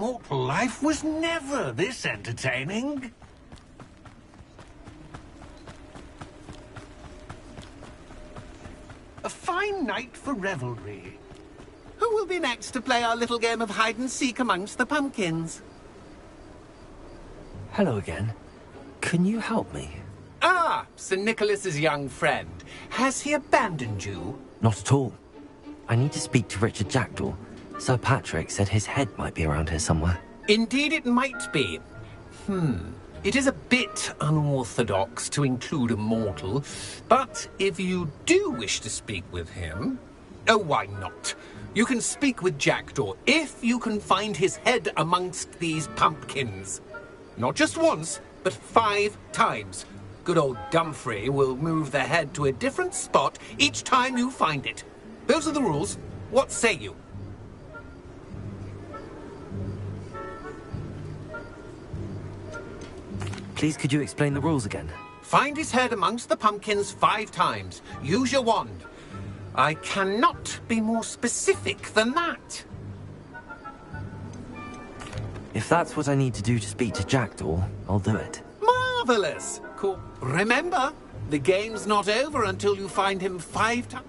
mortal life was never this entertaining. A fine night for revelry. Who will be next to play our little game of hide-and-seek amongst the pumpkins? Hello again. Can you help me? Ah, Sir Nicholas's young friend. Has he abandoned you? Not at all. I need to speak to Richard Jackdaw. Sir Patrick said his head might be around here somewhere. Indeed it might be. It is a bit unorthodox to include a mortal, but if you do wish to speak with him... Oh, why not? You can speak with Jackdaw if you can find his head amongst these pumpkins. Not just once, but 5 times. Good old Dumfrey will move the head to a different spot each time you find it. Those are the rules. What say you? Please, could you explain the rules again? Find his head amongst the pumpkins 5 times. Use your wand. I cannot be more specific than that. If that's what I need to do to speak to Jackdaw, I'll do it. Marvelous! Cool. Remember, the game's not over until you find him 5 times.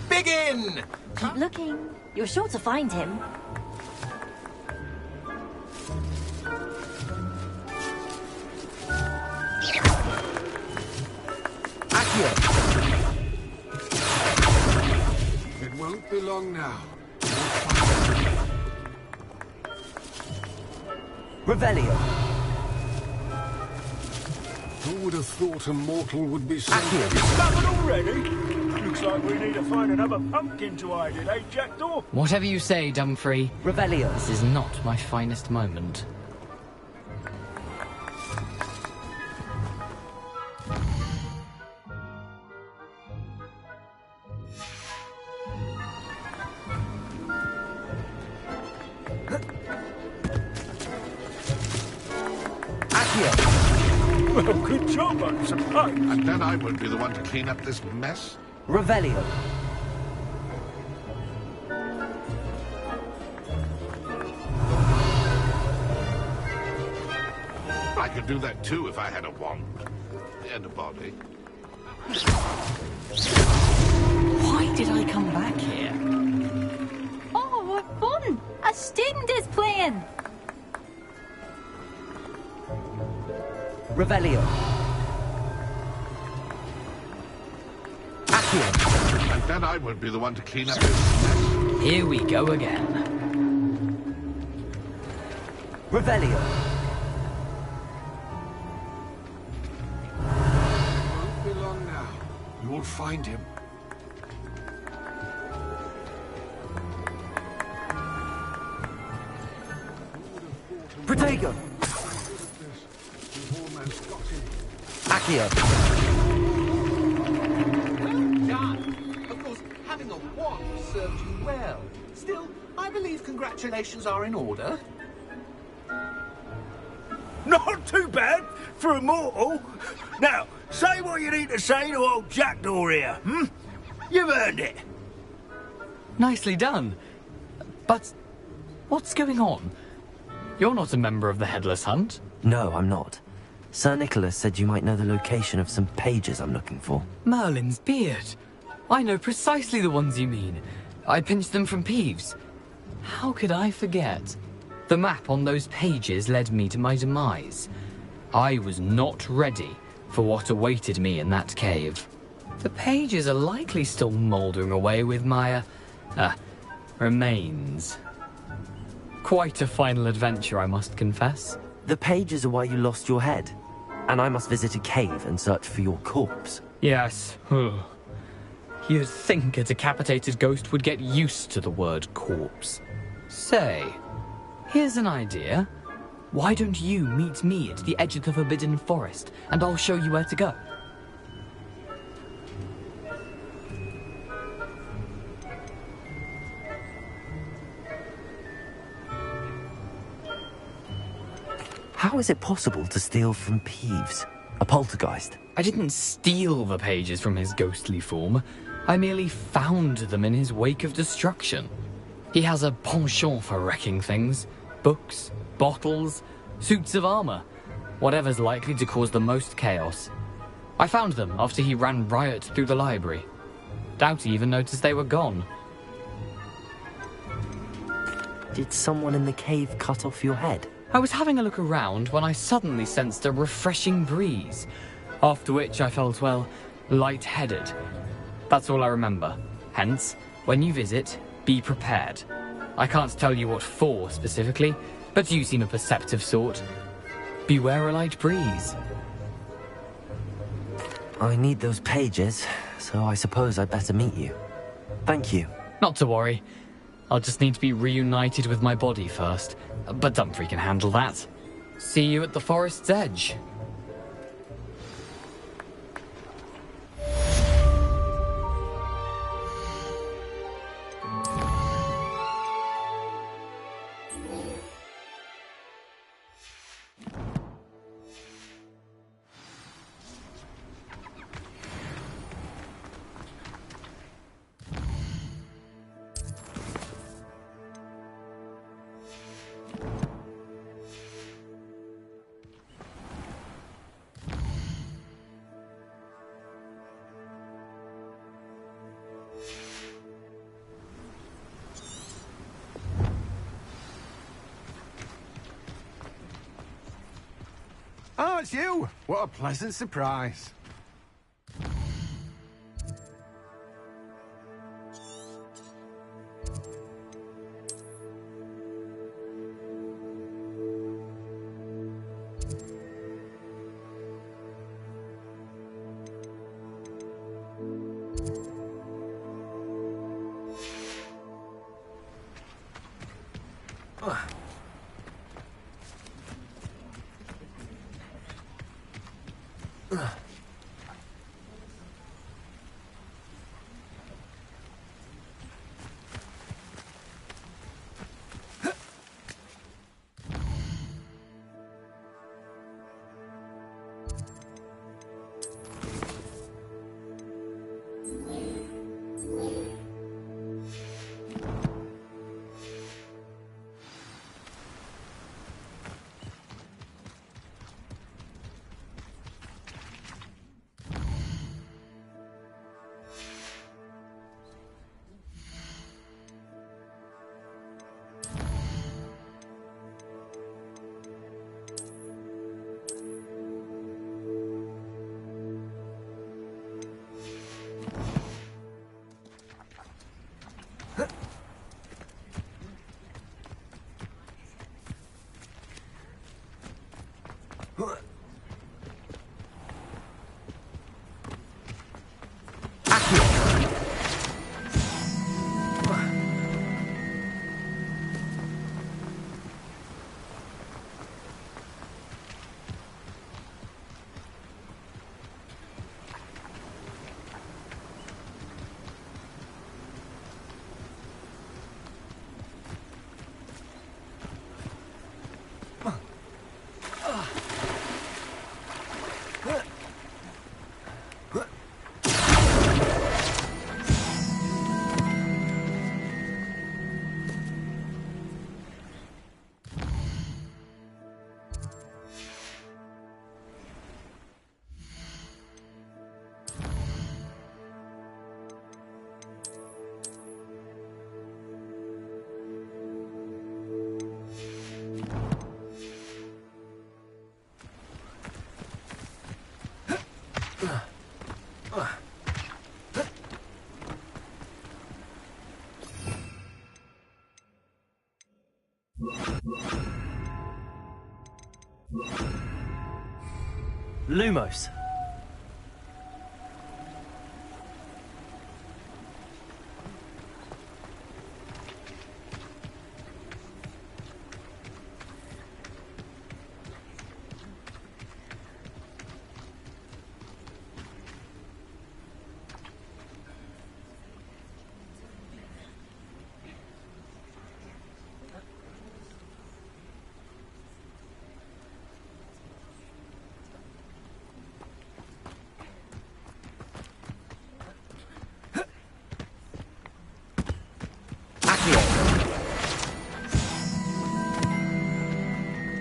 Begin! Keep looking. You're sure to find him. It won't be long now. Revelio. Who would have thought a mortal would be so... Discovered already? Looks like we need to find another pumpkin to hide in, eh, Jackdaw? Whatever you say, Dumfrey. Revelio. This is not my finest moment. Well, good job, I suppose. And then I won't be the one to clean up this mess. Revelio. I could do that too if I had a wand. And a body. Why did I come back here? Oh, what fun! A student is playing! Revelio. Accio. And then I won't be the one to clean up this mess. Here we go again. Revelio. Won't be long now. You'll find him. Protego. Accio. Well done. Of course, having a wand served you well. Still, I believe congratulations are in order. Not too bad for a mortal. Now, say what you need to say to old Jackdaw here, You've earned it. Nicely done. But what's going on? You're not a member of the Headless Hunt. No, I'm not. Sir Nicholas said you might know the location of some pages I'm looking for. Merlin's beard. I know precisely the ones you mean. I pinched them from Peeves. How could I forget? The map on those pages led me to my demise. I was not ready for what awaited me in that cave. The pages are likely still mouldering away with my, remains. Quite a final adventure, I must confess. The pages are why you lost your head, and I must visit a cave and search for your corpse. Yes. You'd think a decapitated ghost would get used to the word corpse. Say, here's an idea. Why don't you meet me at the edge of the Forbidden Forest, and I'll show you where to go? How is it possible to steal from Peeves? A poltergeist? I didn't steal the pages from his ghostly form. I merely found them in his wake of destruction. He has a penchant for wrecking things. Books, bottles, suits of armor. Whatever's likely to cause the most chaos. I found them after he ran riot through the library. Doubt he even noticed they were gone. Did someone in the cave cut off your head? I was having a look around when I suddenly sensed a refreshing breeze, after which I felt, well, lightheaded. That's all I remember. Hence, when you visit, be prepared. I can't tell you what for specifically, but you seem a perceptive sort. Beware a light breeze. I need those pages, so I suppose I'd better meet you. Thank you. Not to worry. I'll just need to be reunited with my body first, but Dumfries can handle that. See you at the forest's edge. Oh, it's you! What a pleasant surprise. Lumos.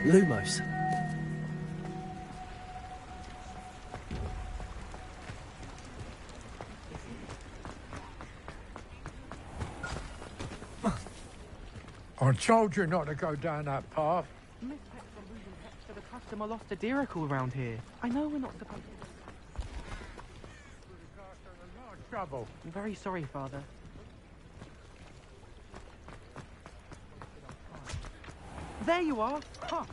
Lumos. I told you not to go down that path. Miss Peck from losing pets to the customer lost a deeracle around here. I know we're not supposed to... Trouble. I'm very sorry, Father. There you are! Huh.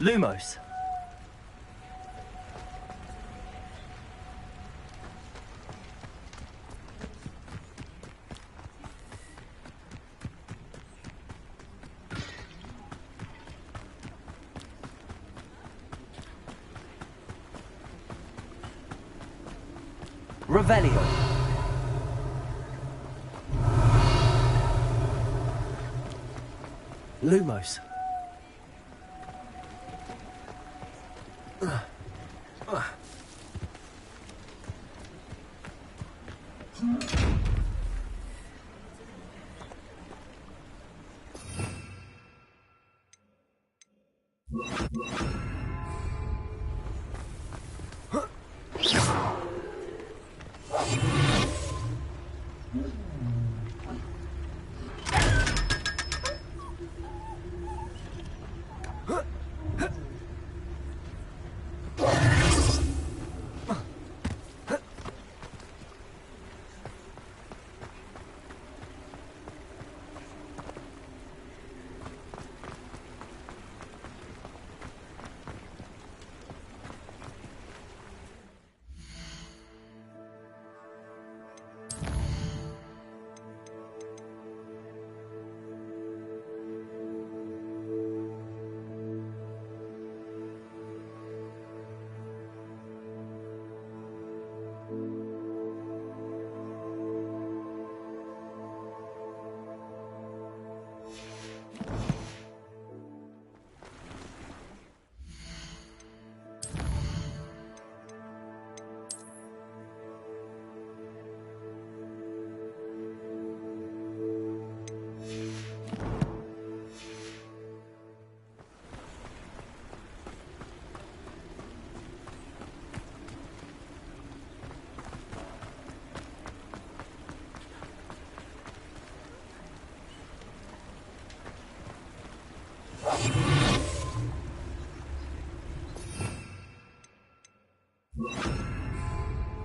Lumos. Revelio. Lumos.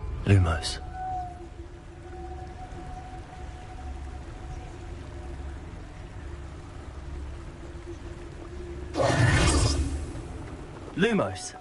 Lumos. Lumos.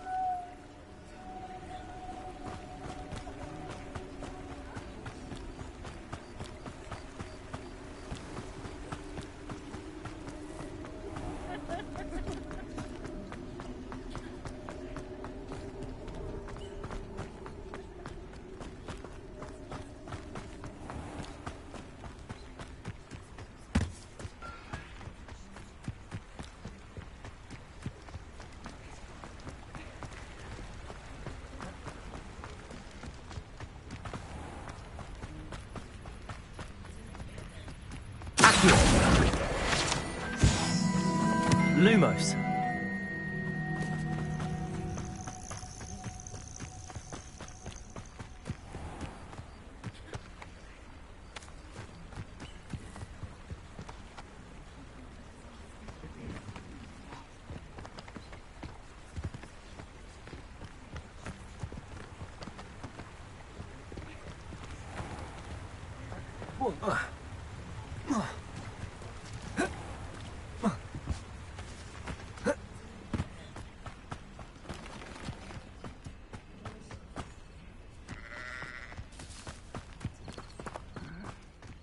Lumos.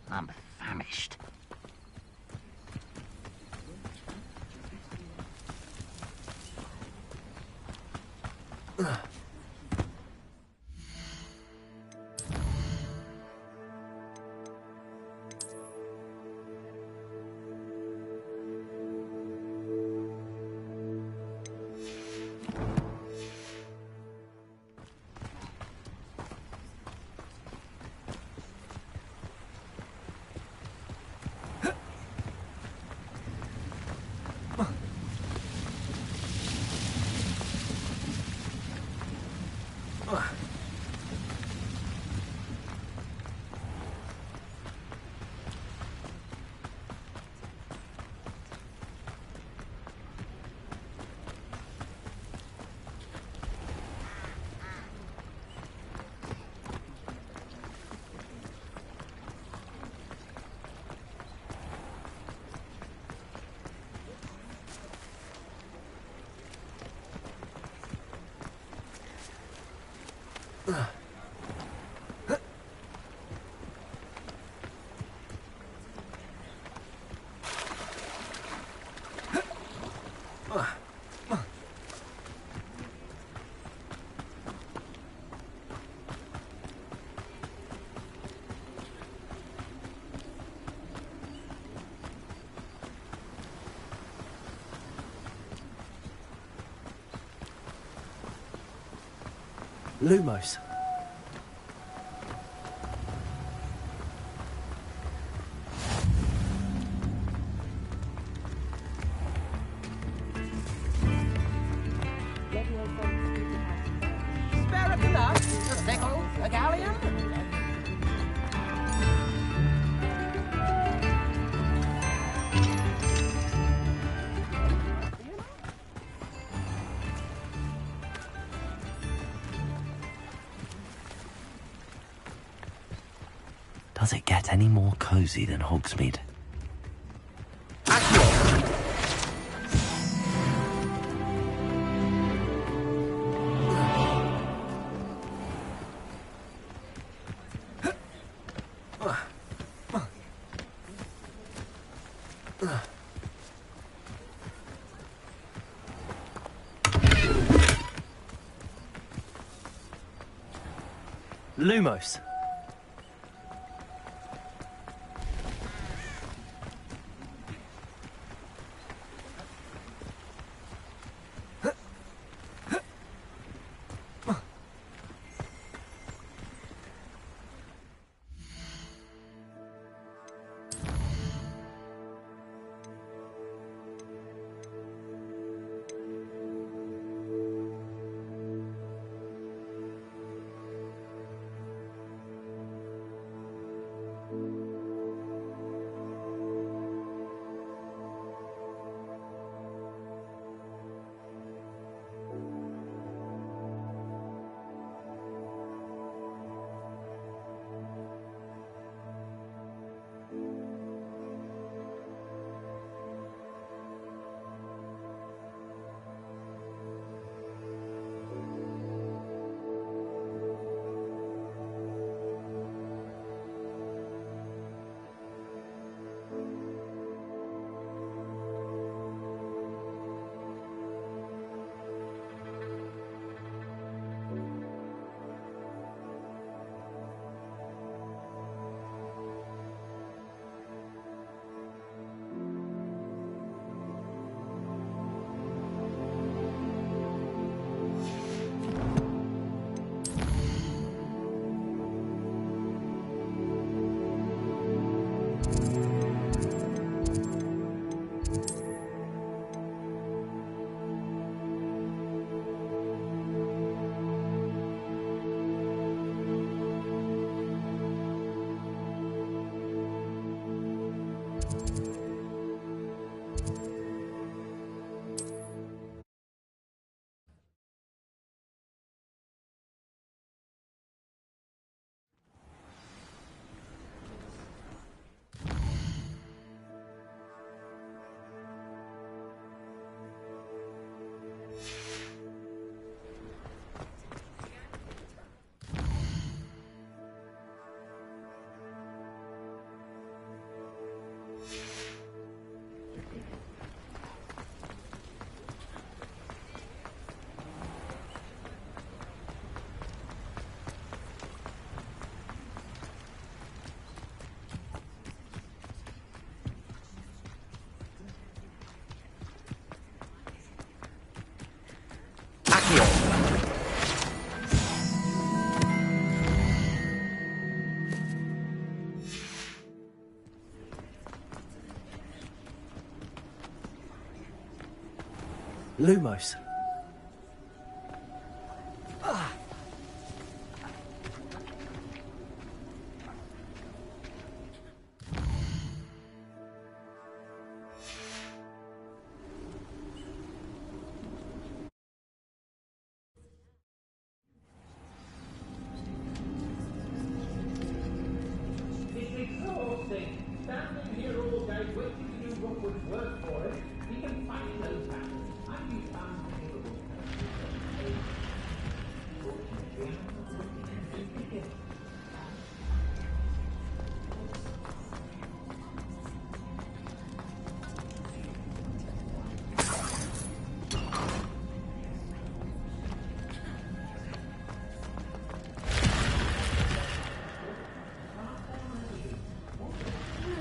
I'm famished. Lumos. Spare a nut, a sickle, a galleon? Does it get any more cosy than Hogsmeade? Lumos. Lumos.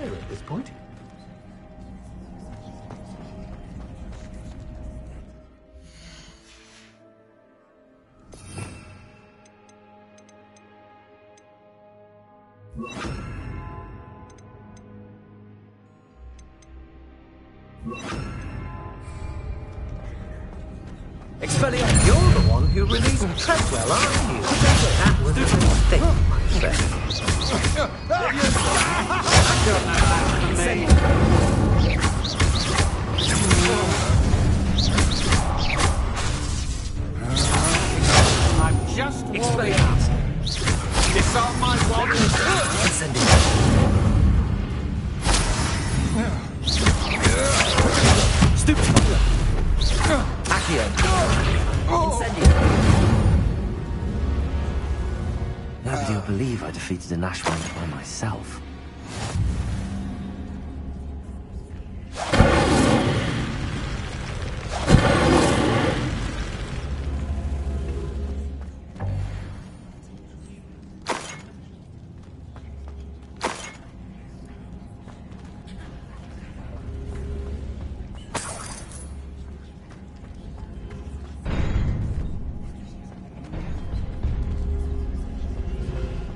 At this point. Expelliarmus! You're the one who released Treadwell, aren't you? That was a mistake, my I'm just Expelliarmus! Disarm my wand. Accio! Incendio! Nobody will believe I defeated an Ashwinder by myself.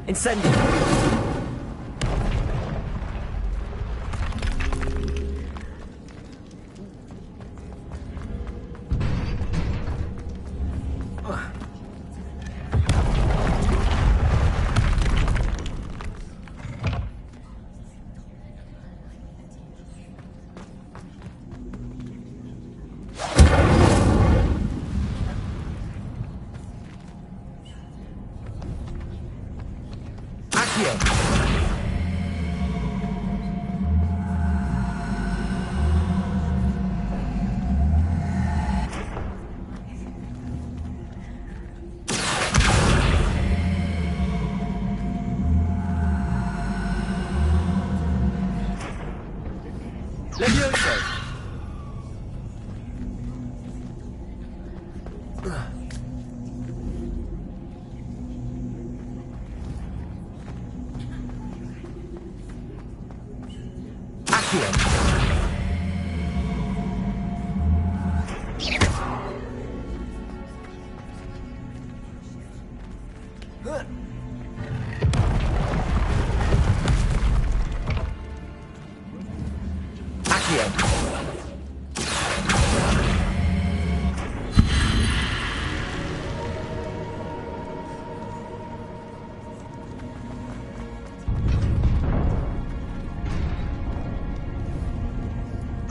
Incendio! Levioso! Accio!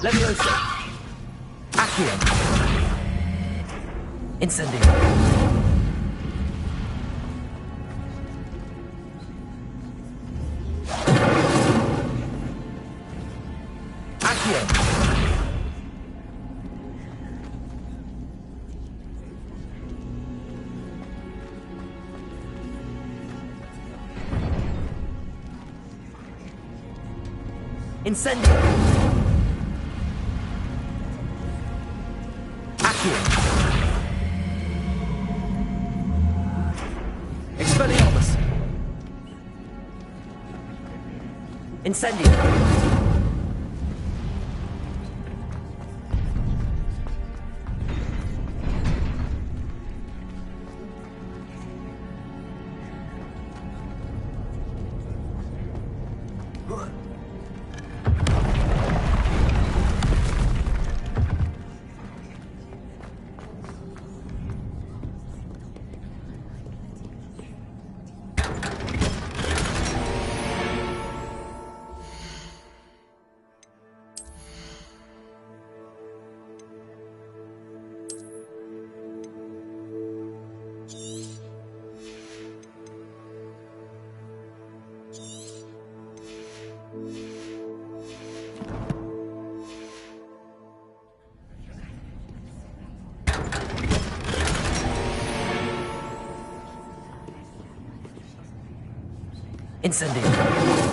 Levioso! Accio! Incendio! Accio! Incendio! Expelliarmus! Incendio! Incendio!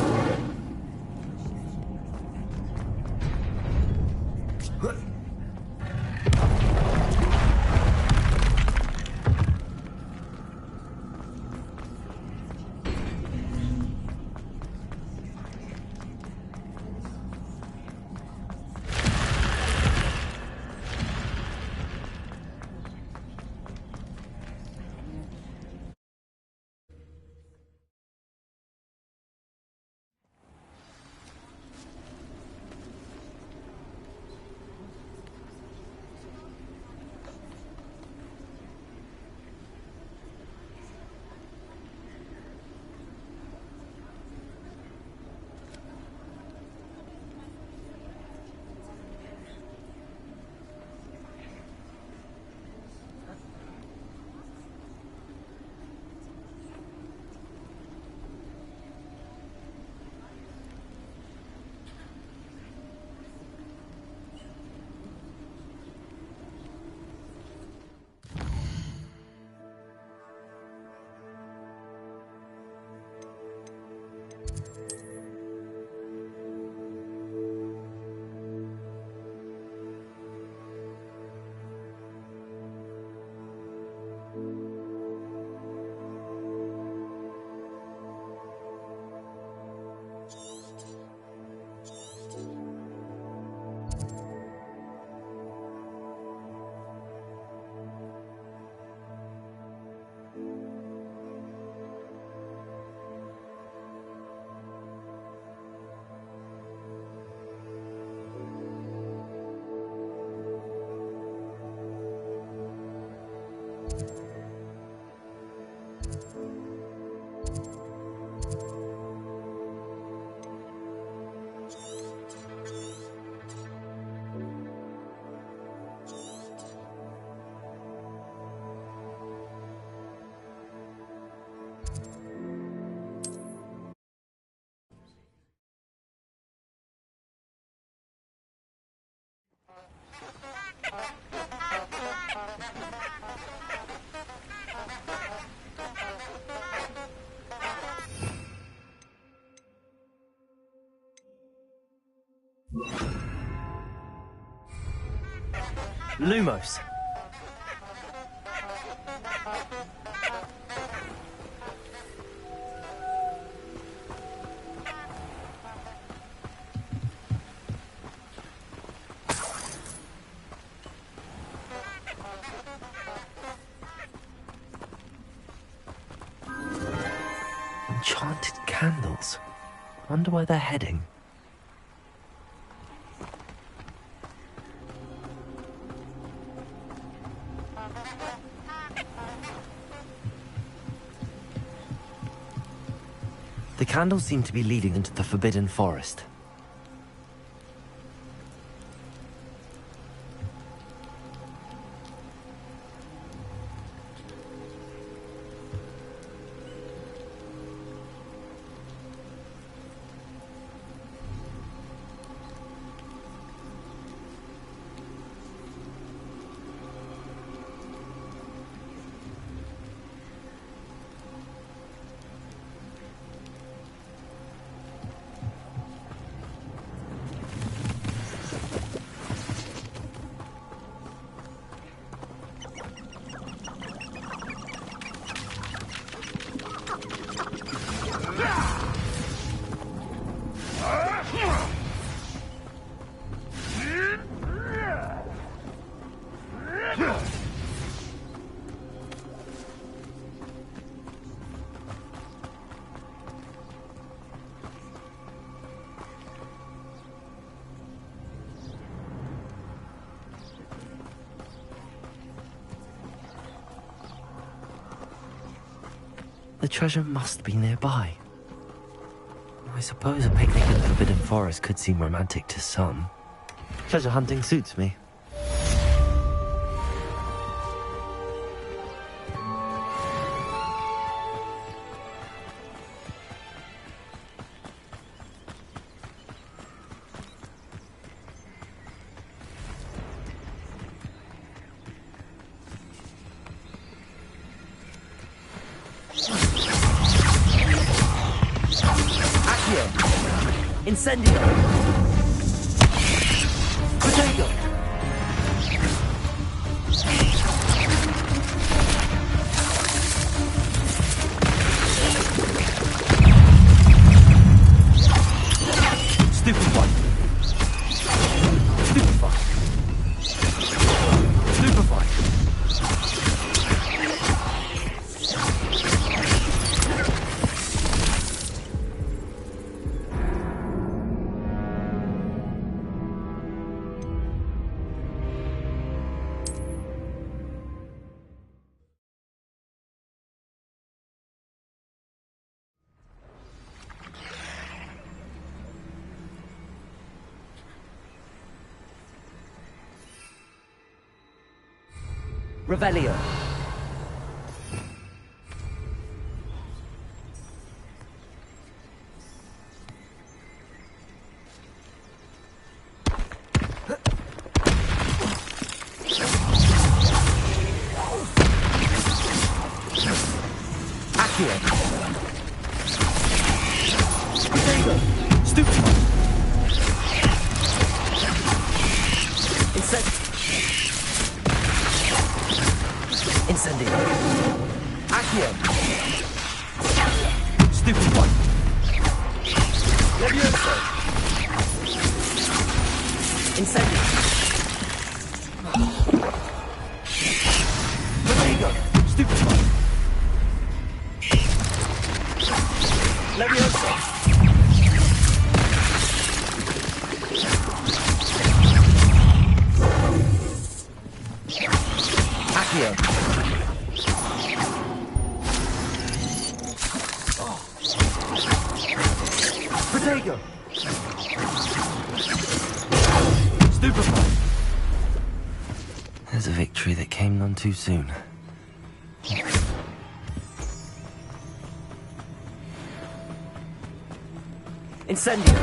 Lumos. Enchanted candles. Wonder where they're heading. The candles seem to be leading into the Forbidden Forest. The treasure must be nearby. I suppose a picnic in the Forbidden Forest could seem romantic to some. Treasure hunting suits me. Incendio! Potato! Stupefy! Stupefy! Stupefy! Revelio. Accio. Potato. Stupefy. Incendio. Accio. Stupefy. Levioso. Incendio. Potato. Stupefy. Levioso. Accio. Potato. Stupefy. There's a victory that came none too soon. Incendio.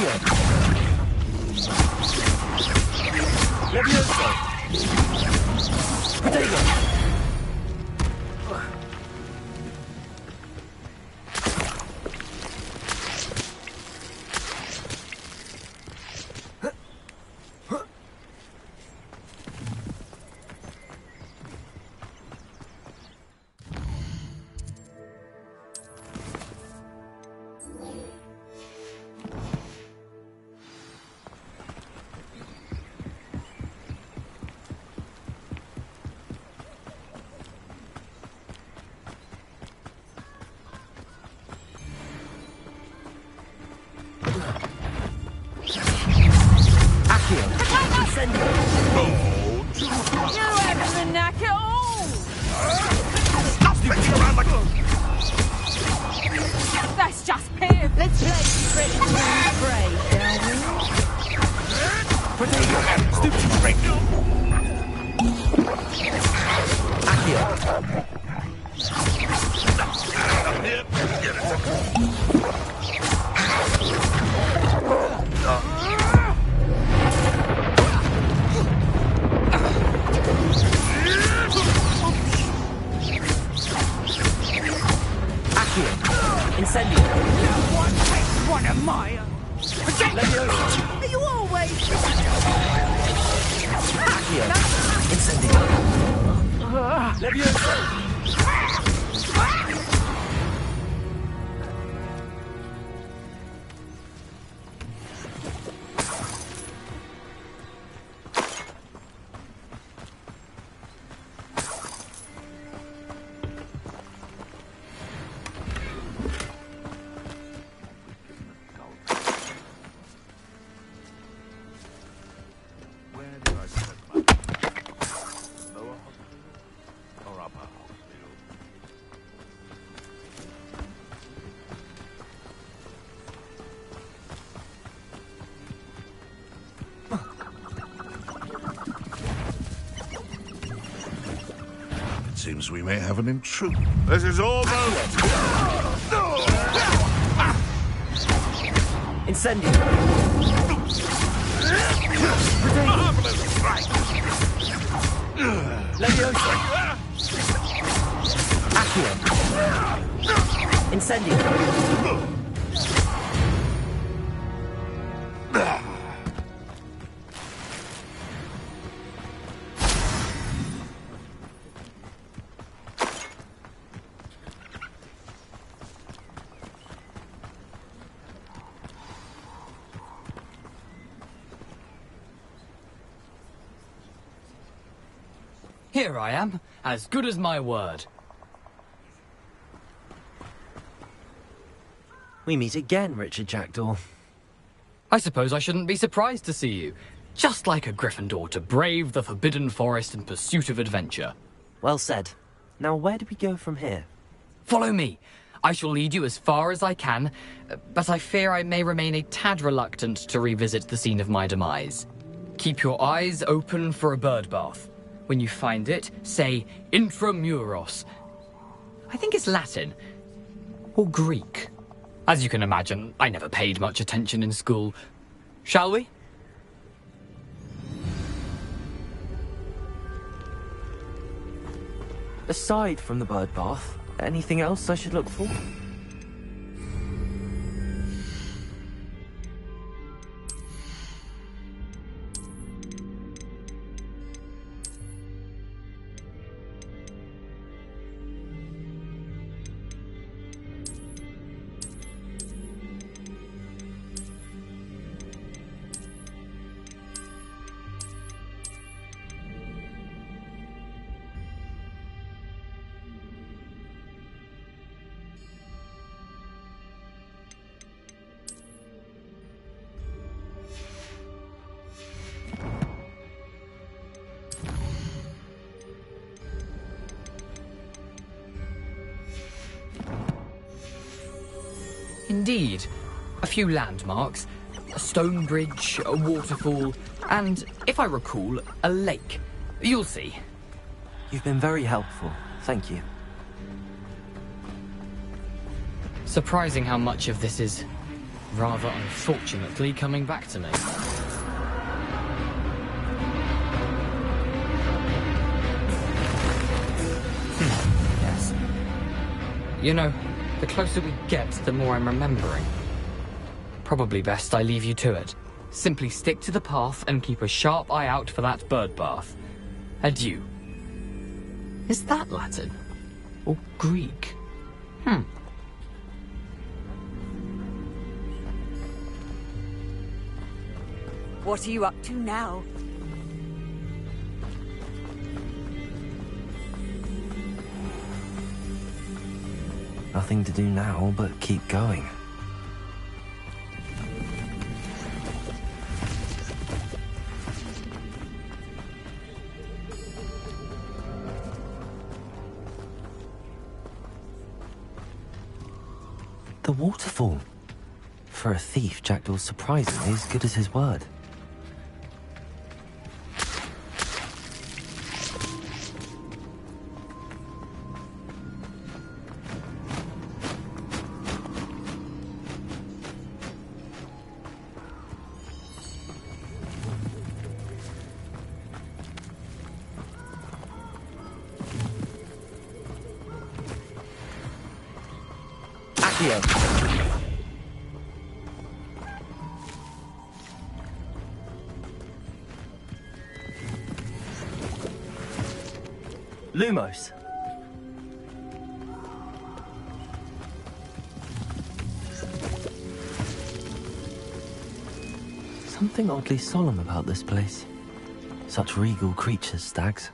Accio. Levioso. Protego. That's just pure. Let's play ready to pray, shall we? Protego. Stupid straight. Accio. Incendio. One of my... Levioso. Are you always... Accio. Incendio. Levioso. Seems we may have an intruder. This is almost... Incendio. Marvelous strike! Levioso. Accio. Incendio. Here I am, as good as my word. We meet again, Richard Jackdaw. I suppose I shouldn't be surprised to see you. Just like a Gryffindor to brave the Forbidden Forest in pursuit of adventure. Well said. Now, where do we go from here? Follow me. I shall lead you as far as I can, but I fear I may remain a tad reluctant to revisit the scene of my demise. Keep your eyes open for a bird bath. When you find it, say Intramuros. I think it's Latin. Or Greek. As you can imagine, I never paid much attention in school. Shall we? Aside from the bird bath, anything else I should look for? Indeed. A few landmarks, a stone bridge, a waterfall, and, if I recall, a lake. You'll see. You've been very helpful. Thank you. Surprising how much of this is rather unfortunately coming back to me. Yes. You know, the closer we get, the more I'm remembering. Probably best I leave you to it. Simply stick to the path and keep a sharp eye out for that bird bath. Adieu. Is that Latin? Or Greek? What are you up to now? Nothing to do now but keep going. The waterfall. For a thief, Jackdaw's surprisingly as good as his word. Lumos. Something oddly solemn about this place. Such regal creatures, stags.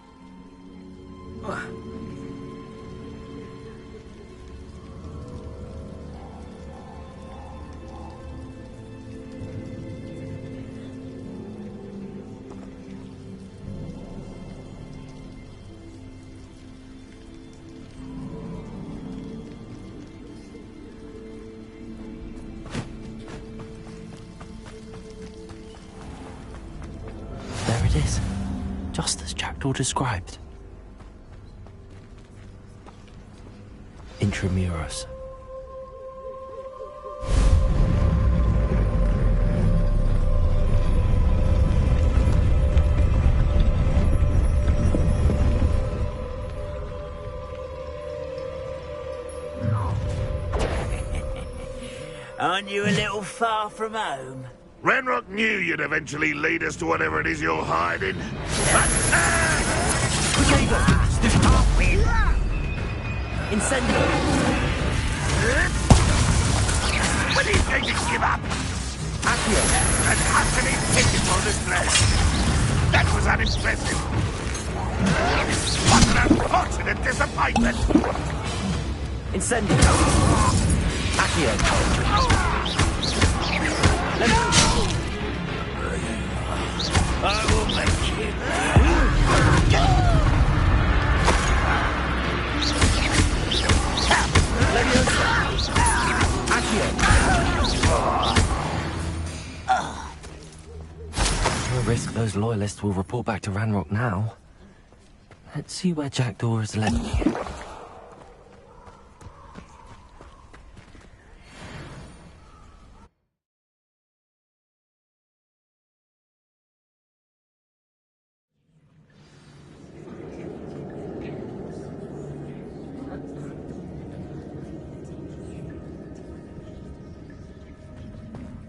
Just as Jackdaw described. Intramuros. Aren't you a little far from home? Ranrock knew you'd eventually lead us to whatever it is you're hiding. Incendio! When are you going to give up? Accio! An utterly pitiful display. That was unimpressive. What an unfortunate disappointment. Incendio! Accio! I will make it. No risk those loyalists will report back to Ranrock now. Let's see where Jackdaw has led me.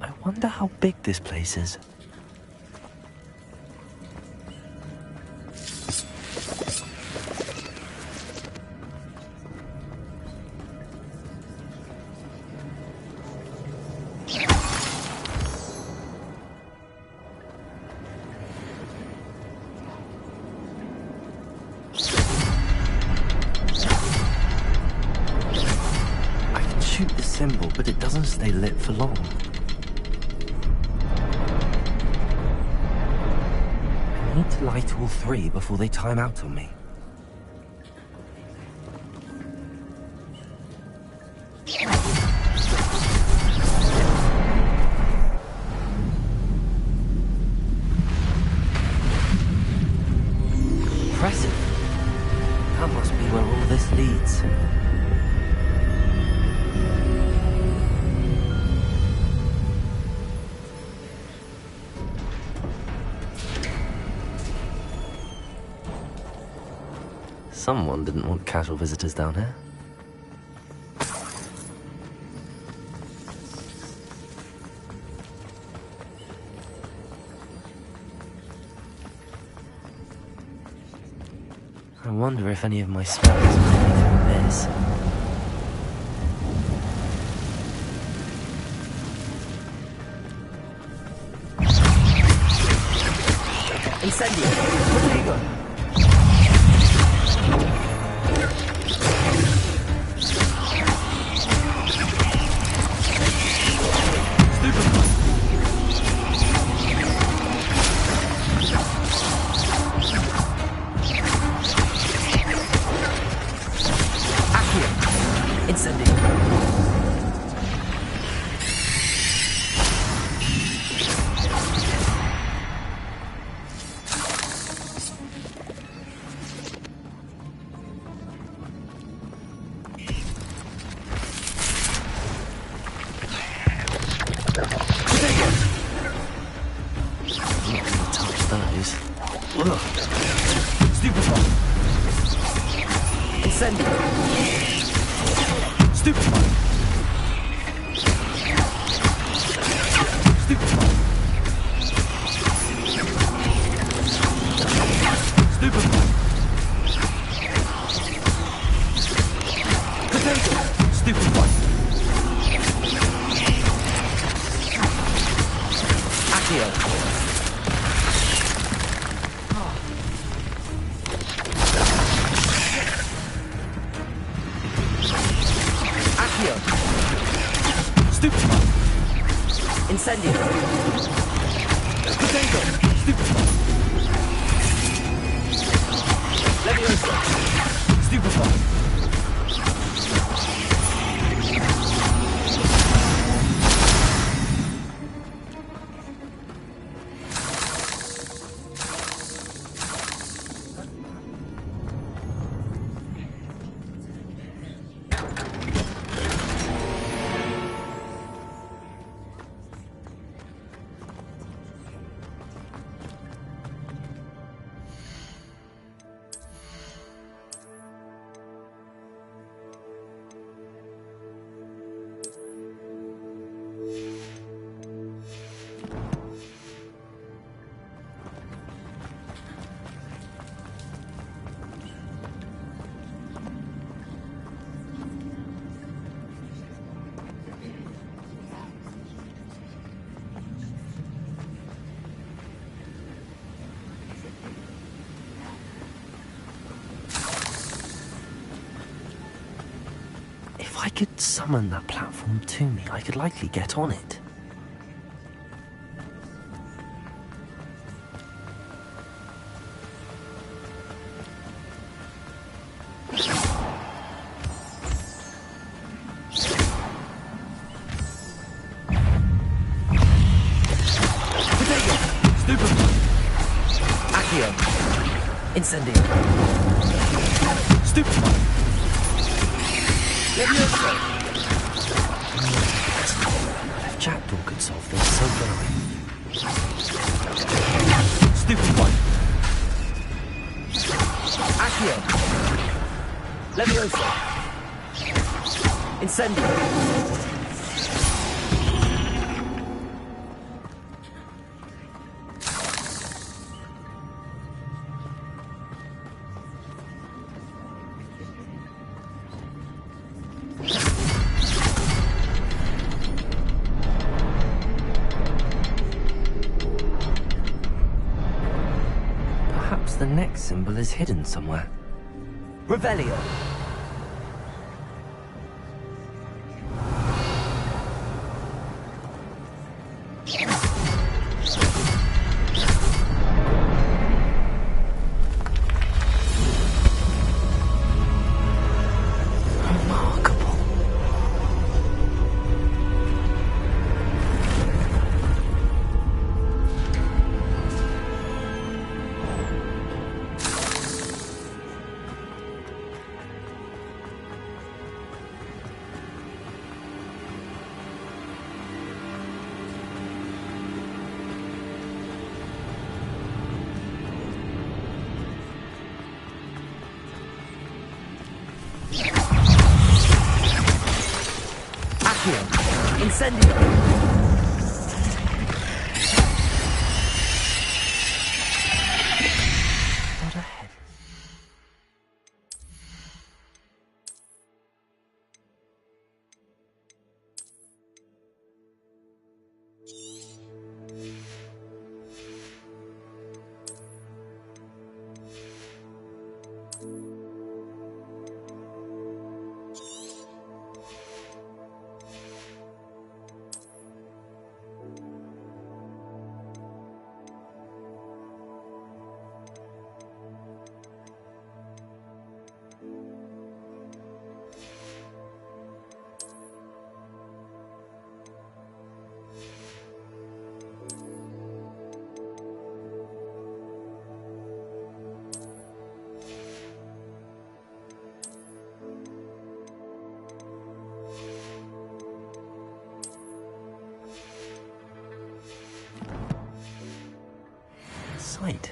I wonder how big this place is. I can shoot the symbol, but it doesn't stay lit for long. I need to light all three before they time out on me. Impressive. That must be where all this leads. Someone didn't want casual visitors down here. I wonder if any of my spells are coming from this. Incendio! Protego! If I could summon that platform to me, I could likely get on it. Incendio. Stupefy. If Jackdaw could solve this, so can I. Stupefy. Accio. Levioso. Incendio. The next symbol is hidden somewhere. Revelio. Accio. Incendio. What ahead? Sight.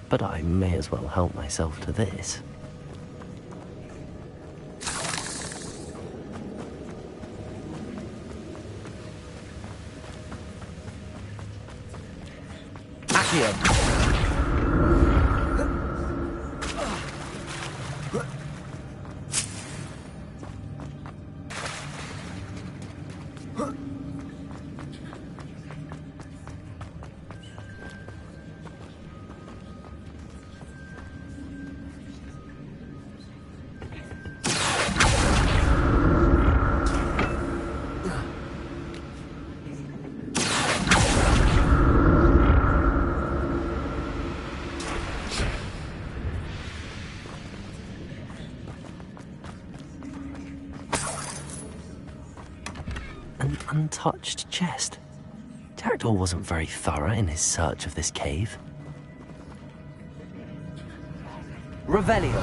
But I may as well help myself to this. Accio. An untouched chest. Jackdaw wasn't very thorough in his search of this cave. Revelio.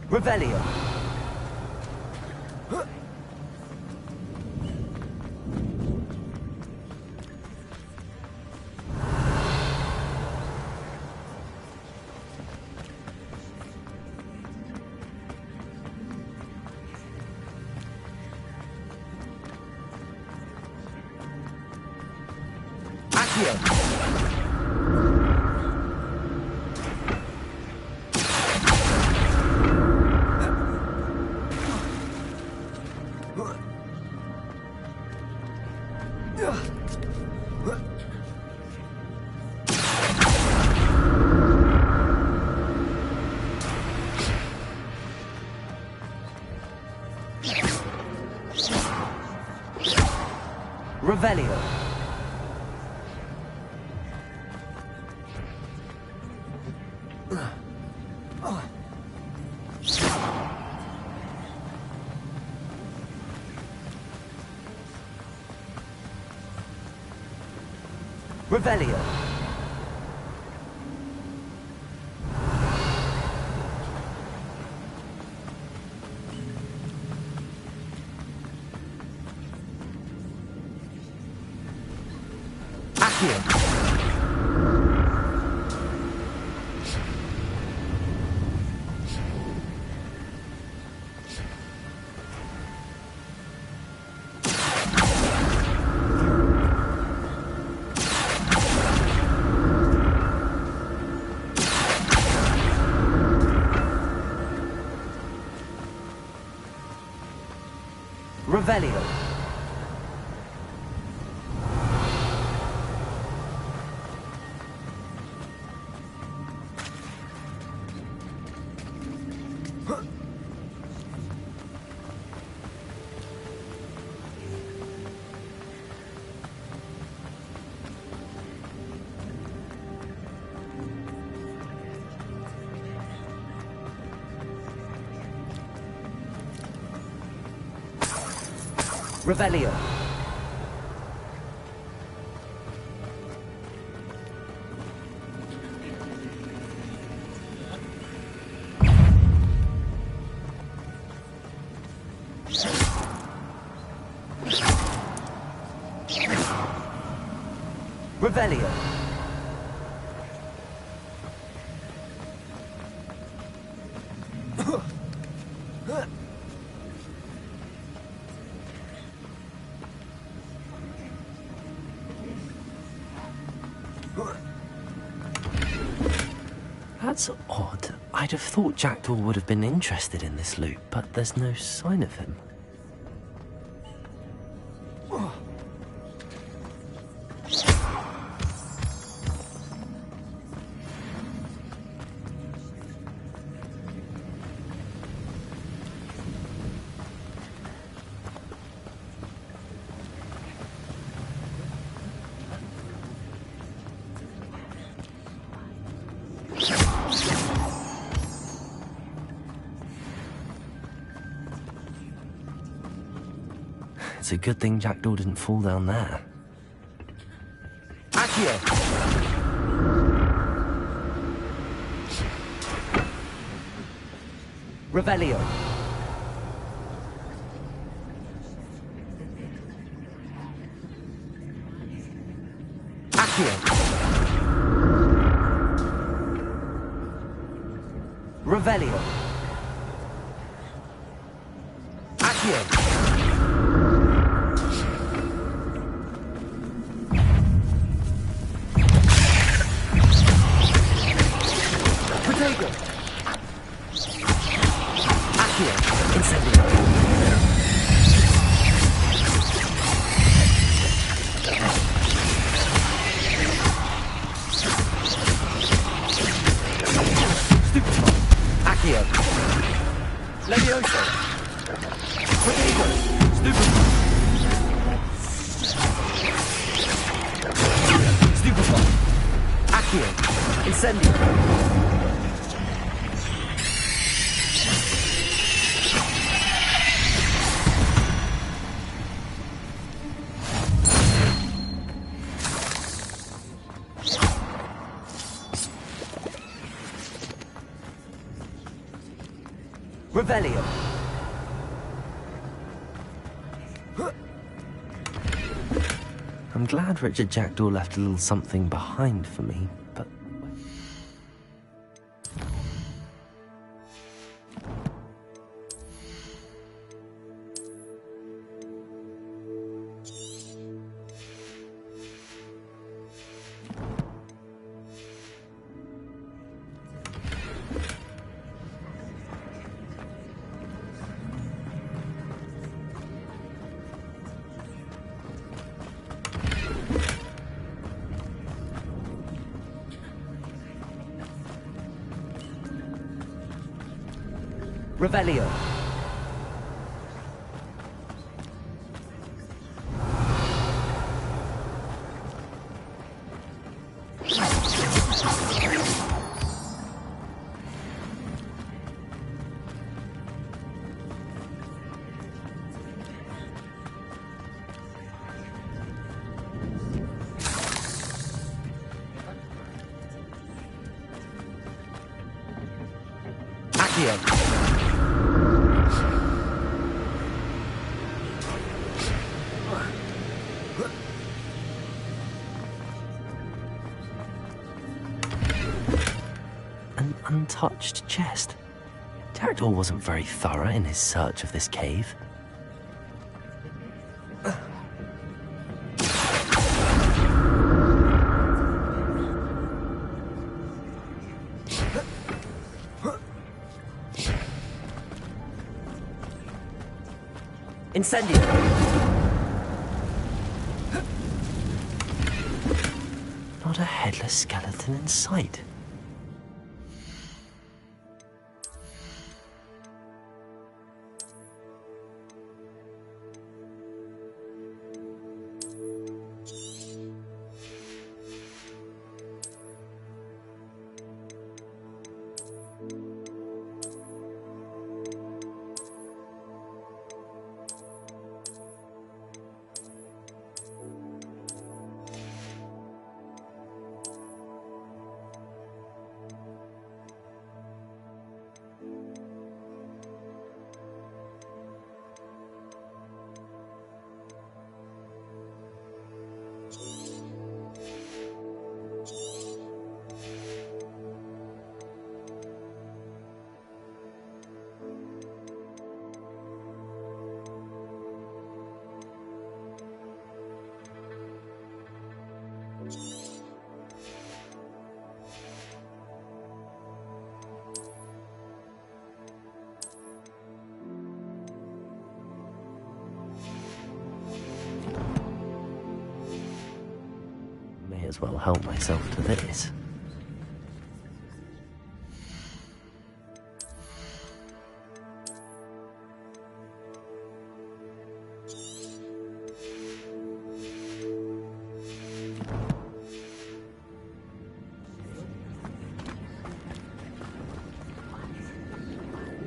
Revelio. Accio. Revelio. Revelio. Accio. Revelio. Revelio. Revelio. That's odd. I'd have thought Jackdaw would have been interested in this loot, but there's no sign of him. It's a good thing Jackdaw didn't fall down there. Accio. Revelio. Accio. Revelio. Accio. Protego. Accio. Incendio. Stupefy. Accio. Levioso. Protego. Stupefy. Stupefy. Accio. Incendio. Revelio. I'm glad Richard Jackdaw left a little something behind for me, but... Revelio. Accio. An untouched chest. Jackdaw wasn't very thorough in his search of this cave. Incendio. Not a headless skeleton in sight. as well help myself to this.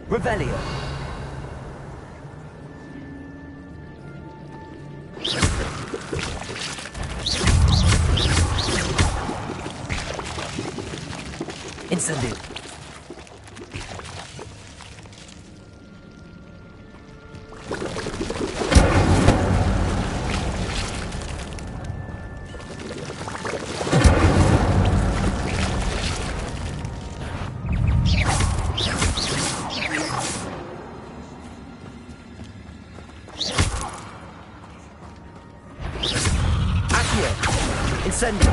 Revelio. Incendio. Incendio.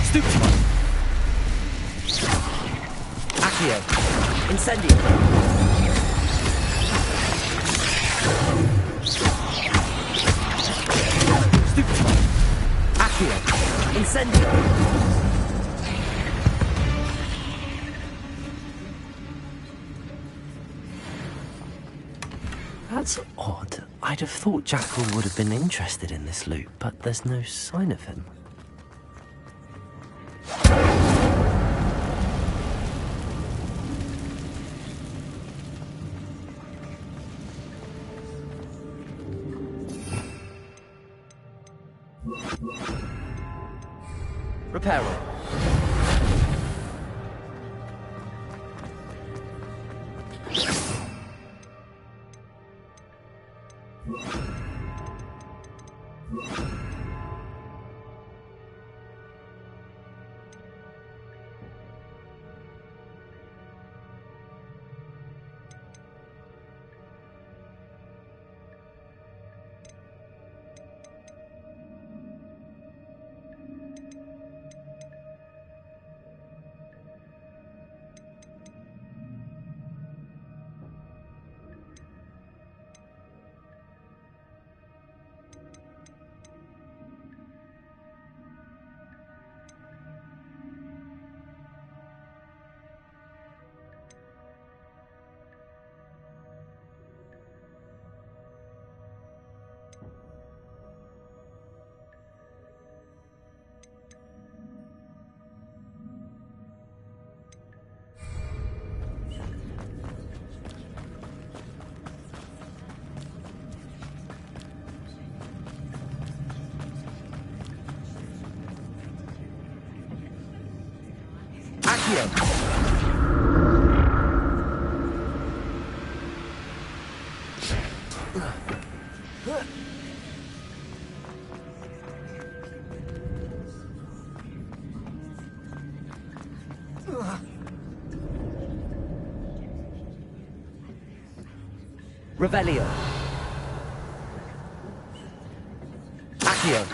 Stupefy. Accio. Incendio. Stupefy. Accio. Incendio. That's odd. I'd have thought Jackal would have been interested in this loot, but there's no sign of him. Reparo. Revelio. Accio.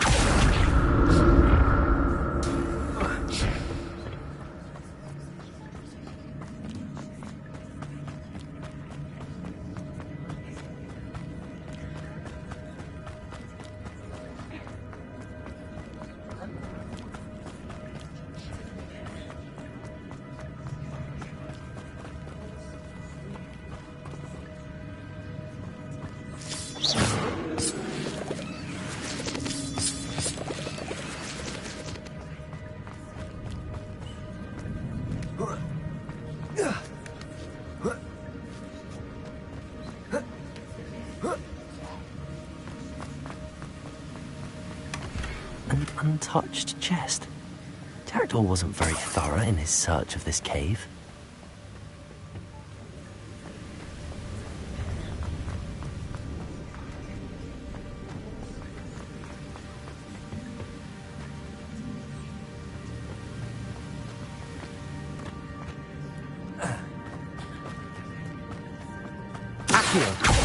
An untouched chest. Jackdaw wasn't very thorough in his search of this cave. Accio.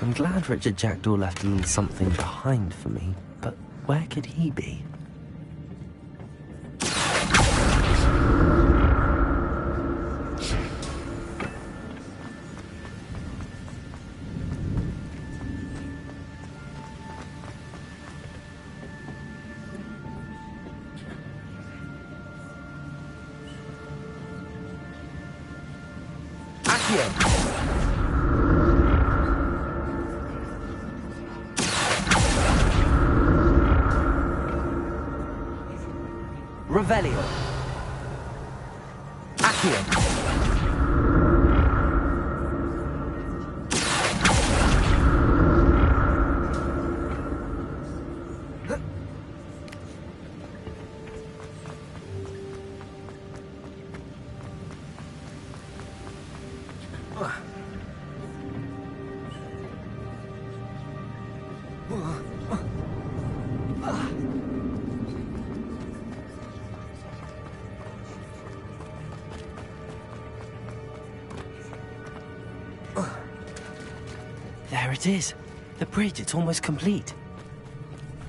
I'm glad Richard Jackdaw left a little something behind for me, but where could he be? Revelio. Accio. There it is. The bridge, it's almost complete.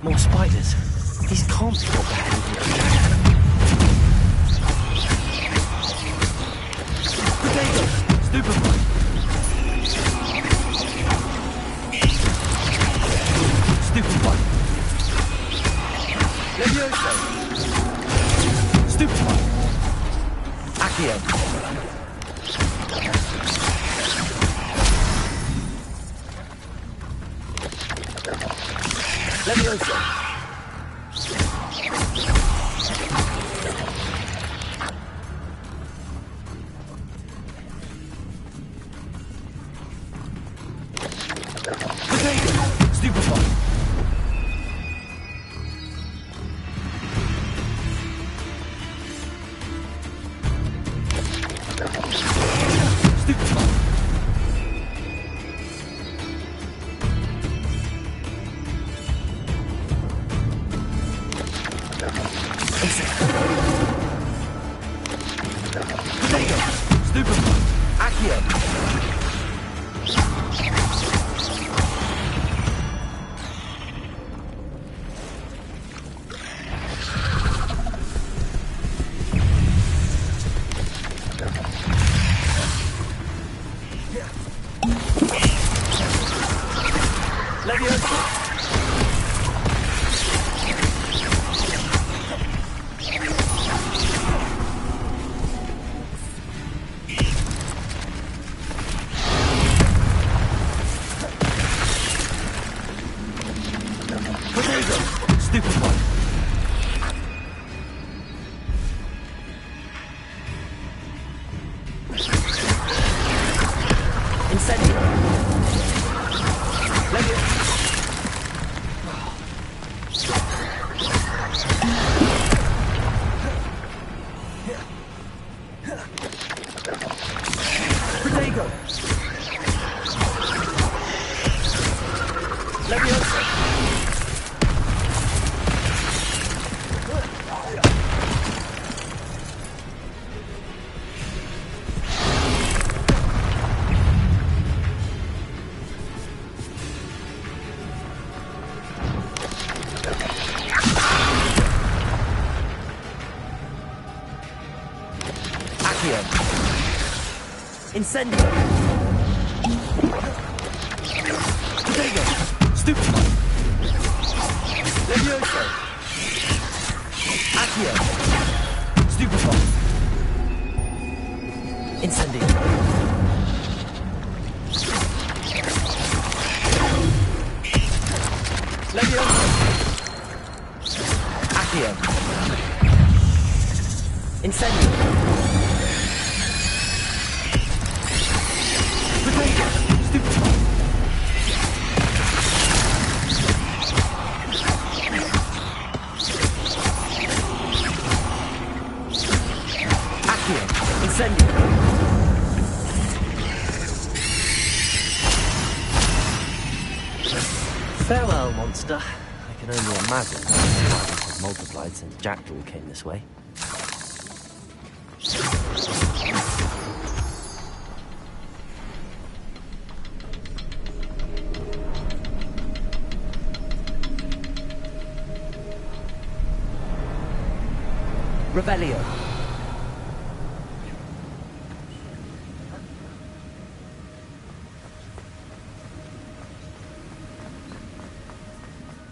More spiders. These can't be what they're heading Potato! Stupefy! Stupefy! Levioso! Stupefy! Accio. Levioso. Potato! Stupefy! Stupefy! Potato! Stupefy! Accio. Levioso. Potato! Stupefy! Incendio. Levioso. Potato! Levioso. Accio. Incendio. Potato! Stupefy! Levioso. Accio. Stupefy! Incendio. Levioso. Accio. Incendio. Potato! Stupefy! Accio. Incendio. Farewell, monster. I can only imagine how the spiders have multiplied since Jackdaw came this way. Revelio.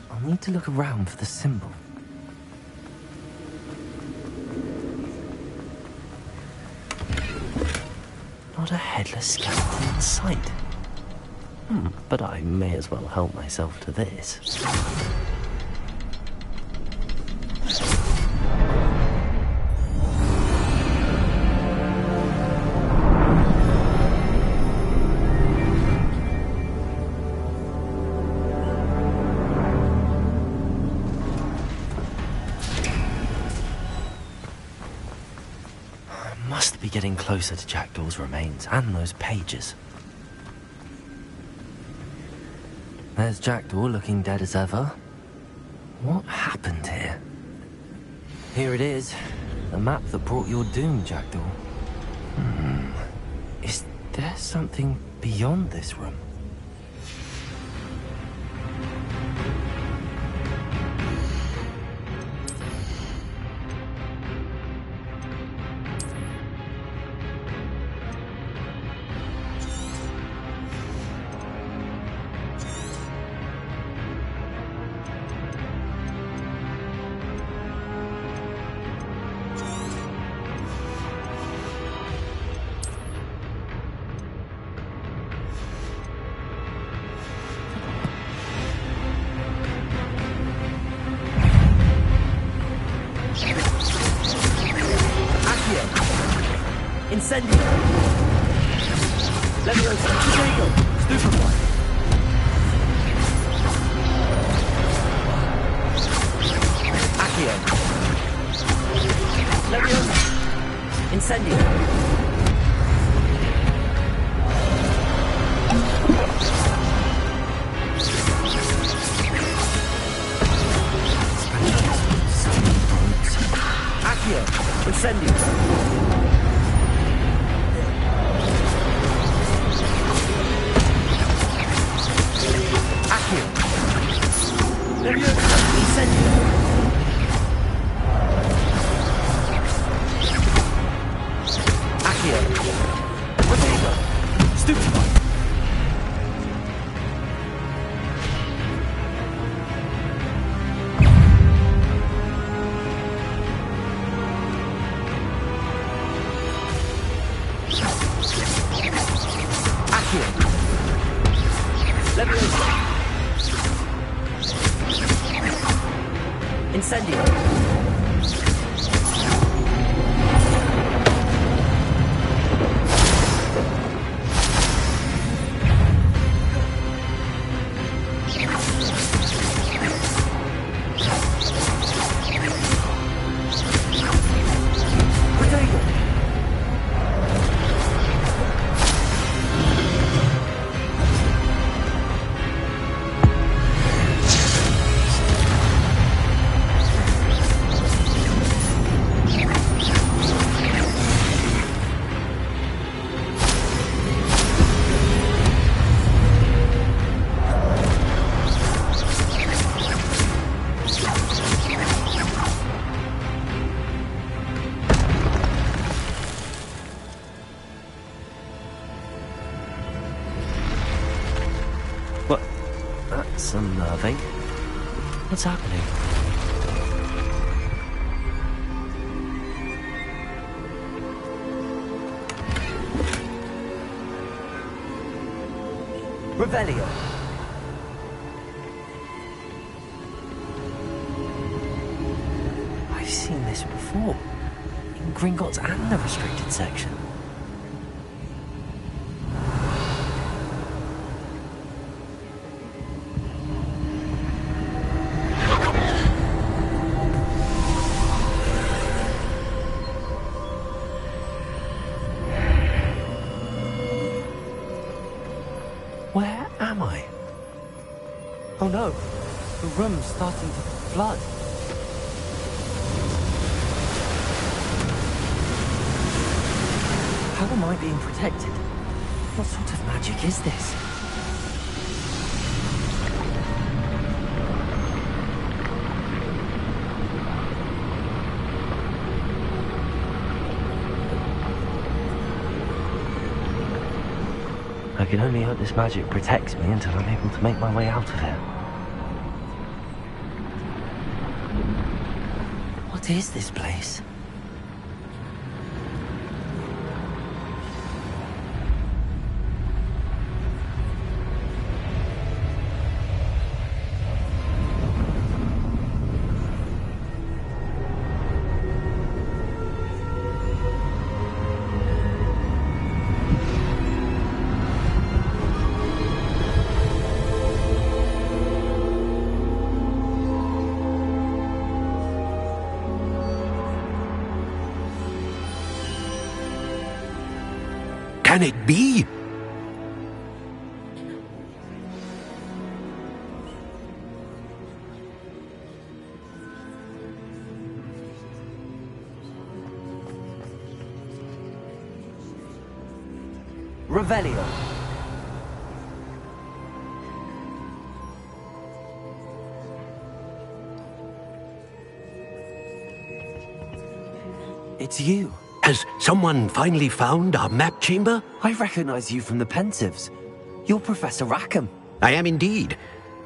I'll need to look around for the symbol. Not a headless skeleton in sight. But I may as well help myself to this. Must be getting closer to Jackdaw's remains and those pages. There's Jackdaw looking dead as ever. What happened here? Here it is. The map that brought your doom, Jackdaw. Is there something beyond this room? Incendio! Leviosa! Diego! Stupefy! Accio! Leviosa! Incendio! Accio! Incendio! Leviosa! Incendio! Accio! Rodrigo! Stupefy! Accio! Leviosa! Incendio! Protego! What? That's unnerving. What's happening? Revelio. I've seen this before. In Gringotts and the restricted section. Where am I? Oh no, the room's starting to flood. How am I being protected? What sort of magic is this? can only hope this magic protects me until I'm able to make my way out of here. What is this place? Can it be? Revelio. It's you. Has someone finally found our map chamber? I recognize you from the Pensives. You're Professor Rackham. I am indeed.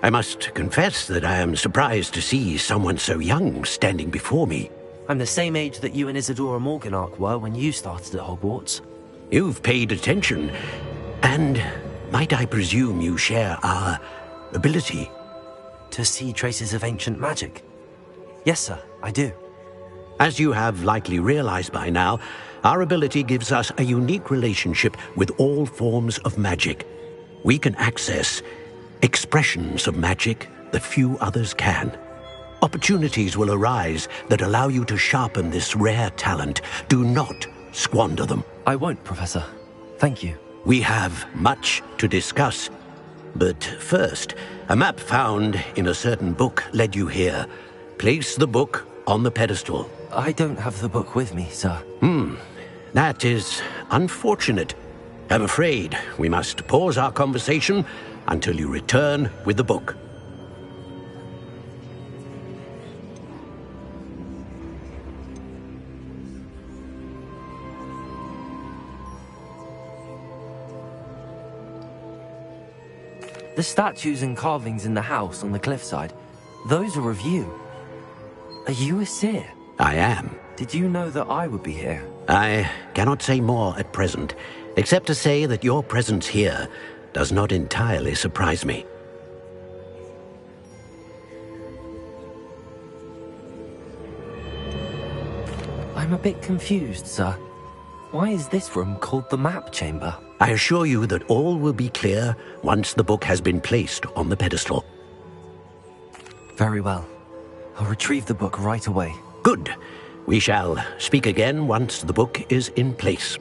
I must confess that I am surprised to see someone so young standing before me. I'm the same age that you and Isadora Morganach were when you started at Hogwarts. You've paid attention. And might I presume you share our ability? To see traces of ancient magic? Yes, sir, I do. As you have likely realized by now, our ability gives us a unique relationship with all forms of magic. We can access expressions of magic that few others can. Opportunities will arise that allow you to sharpen this rare talent. Do not squander them. I won't, Professor. Thank you. We have much to discuss. But first, a map found in a certain book led you here. Place the book on the pedestal. I don't have the book with me, sir. That is unfortunate. I'm afraid we must pause our conversation until you return with the book. The statues and carvings in the house on the cliffside, those are of you. Are you a seer? I am. Did you know that I would be here? I cannot say more at present, except to say that your presence here does not entirely surprise me. I'm a bit confused, sir. Why is this room called the map chamber? I assure you that all will be clear once the book has been placed on the pedestal. Very well. I'll retrieve the book right away. Good. We shall speak again once the book is in place.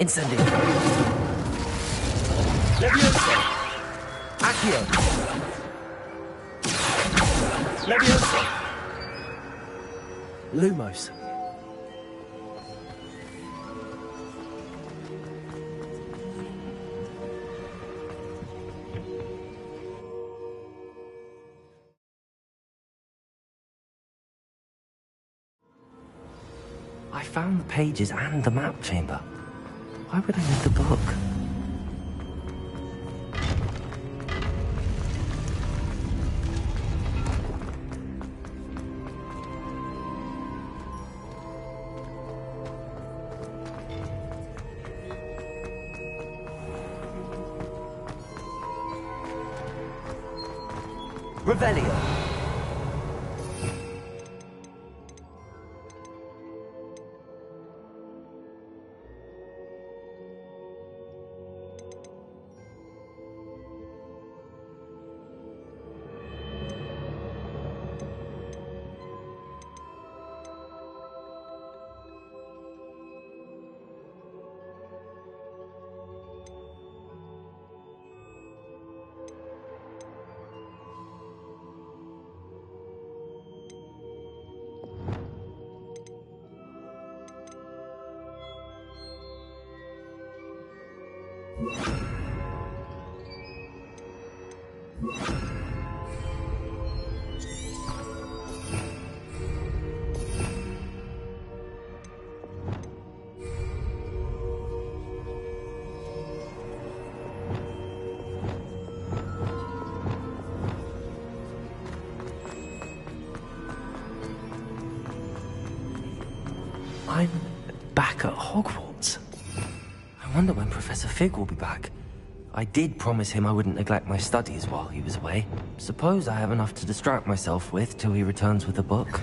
Incendio. Levioso. Accio. Levioso. Lumos. I found the pages and the map chamber. Why would I need the book? Revelio. I'm back at Hogwarts. I wonder when Professor Fig will be back. I did promise him I wouldn't neglect my studies while he was away. Suppose I have enough to distract myself with till he returns with a book.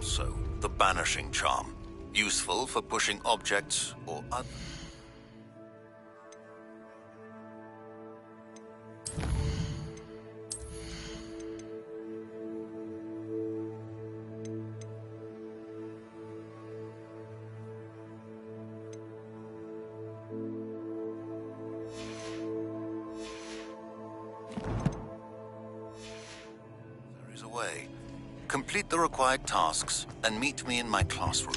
also the banishing charm, useful for pushing objects or other. There is a way. Complete the required tasks and meet me in my classroom.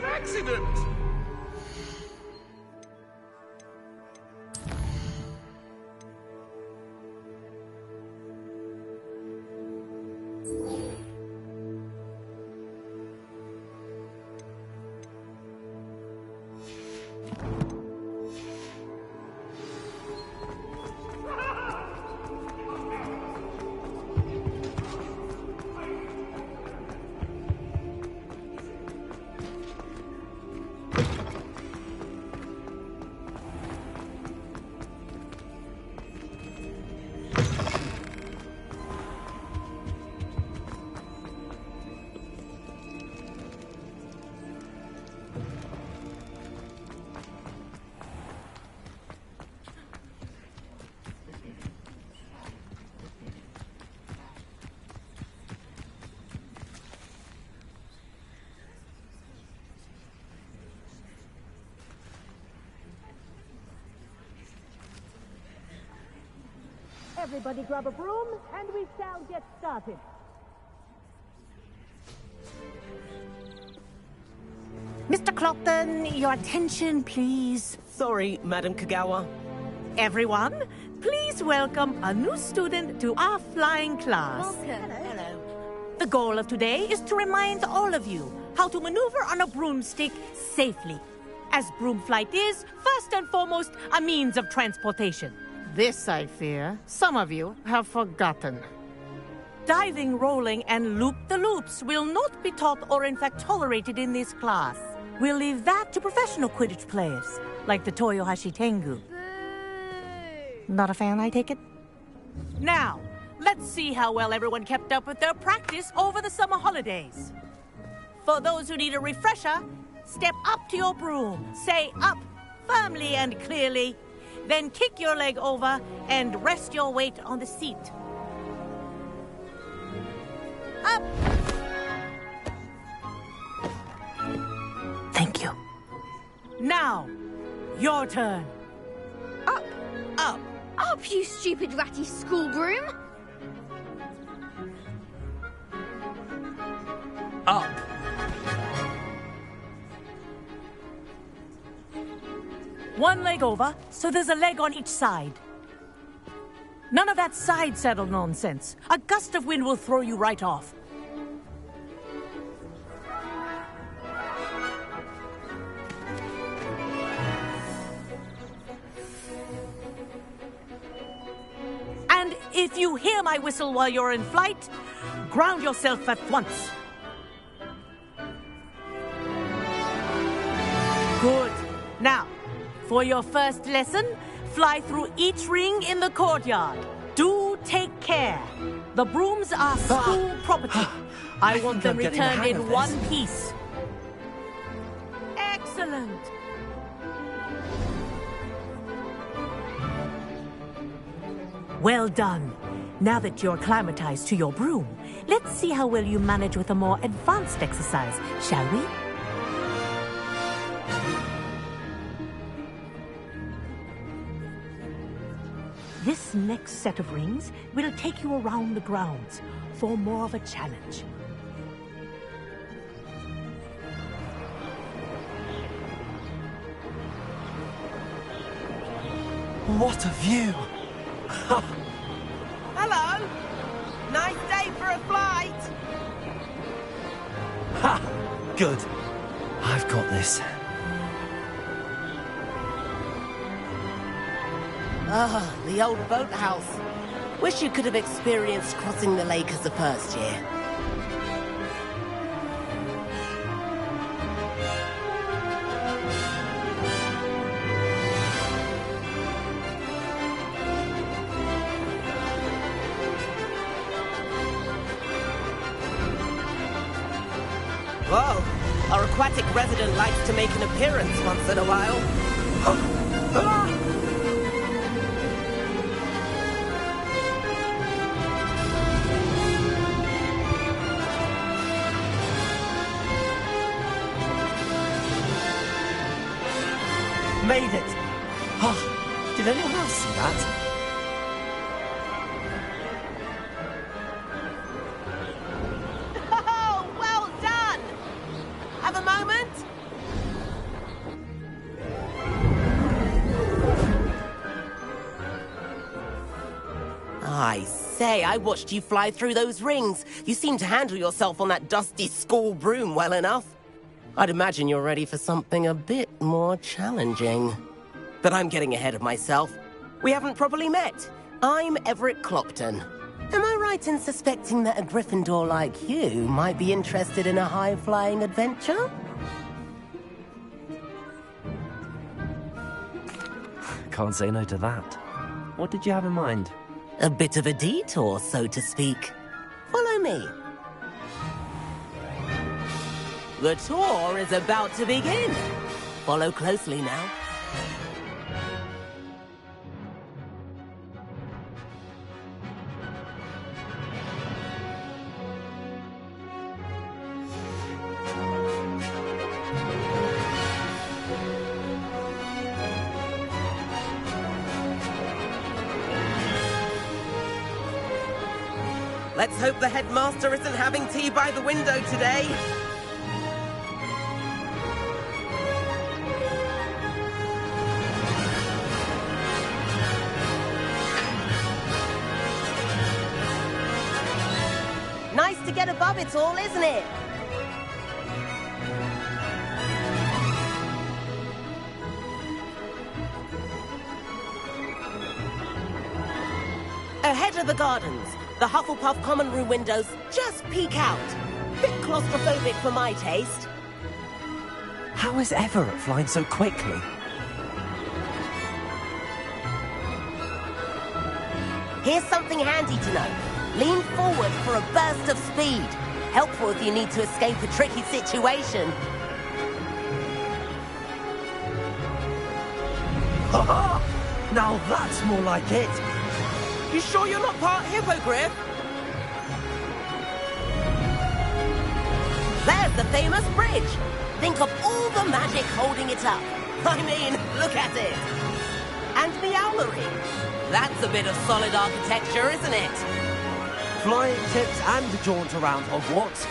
Accident! Everybody grab a broom, and we shall get started. Mr. Clopton, your attention, please. Sorry, Madam Kagawa. Everyone, please welcome a new student to our flying class. Welcome. Hello. The goal of today is to remind all of you how to maneuver on a broomstick safely, as broom flight is, first and foremost, a means of transportation. This, I fear, some of you have forgotten. Diving, rolling, and loop-the-loops will not be taught or in fact tolerated in this class. We'll leave that to professional Quidditch players, like the Toyohashi Tengu. Not a fan, I take it? Now, let's see how well everyone kept up with their practice over the summer holidays. For those who need a refresher, step up to your broom, say up firmly and clearly, then kick your leg over and rest your weight on the seat. Up! Thank you. Now, your turn. Up! Up! Up, you stupid ratty school broom! Up! One leg over, so there's a leg on each side. None of that side saddle nonsense. A gust of wind will throw you right off. If you hear my whistle while you're in flight, ground yourself at once. Good. Now, for your first lesson, fly through each ring in the courtyard. Do take care. The brooms are school property. I want them returned in one piece. Excellent. Well done. Now that you're acclimatized to your broom, let's see how well you manage with a more advanced exercise, shall we? This next set of rings will take you around the grounds for more of a challenge. What a view! Hello! Nice day for a flight! Ha! Good. I've got this. Ah, the old boathouse. Wish you could have experienced crossing the lake as a first year. Whoa, our aquatic resident likes to make an appearance once in a while. Made it! Oh, did anyone else see that? Oh, well done! Have a moment? I say, I watched you fly through those rings. You seem to handle yourself on that dusty school broom well enough. I'd imagine you're ready for something a bit more challenging. But I'm getting ahead of myself. We haven't properly met. I'm Everett Clopton. Am I right in suspecting that a Gryffindor like you might be interested in a high-flying adventure? Can't say no to that. What did you have in mind? A bit of a detour, so to speak. Follow me. The tour is about to begin. Follow closely now. Let's hope the headmaster isn't having tea by the window today. Nice to get above it all, isn't it? Ahead of the gardens, the Hufflepuff common room windows just peek out. Bit claustrophobic for my taste. How is Everett flying so quickly? Here's something handy to know. Lean forward for a burst of speed. Helpful if you need to escape a tricky situation. Ha-ha! Now that's more like it! You sure you're not part hippogriff? There's the famous bridge. Think of all the magic holding it up. I mean, look at it. And the owlery. That's a bit of solid architecture, isn't it? Flying tips and a jaunt around Hogwarts.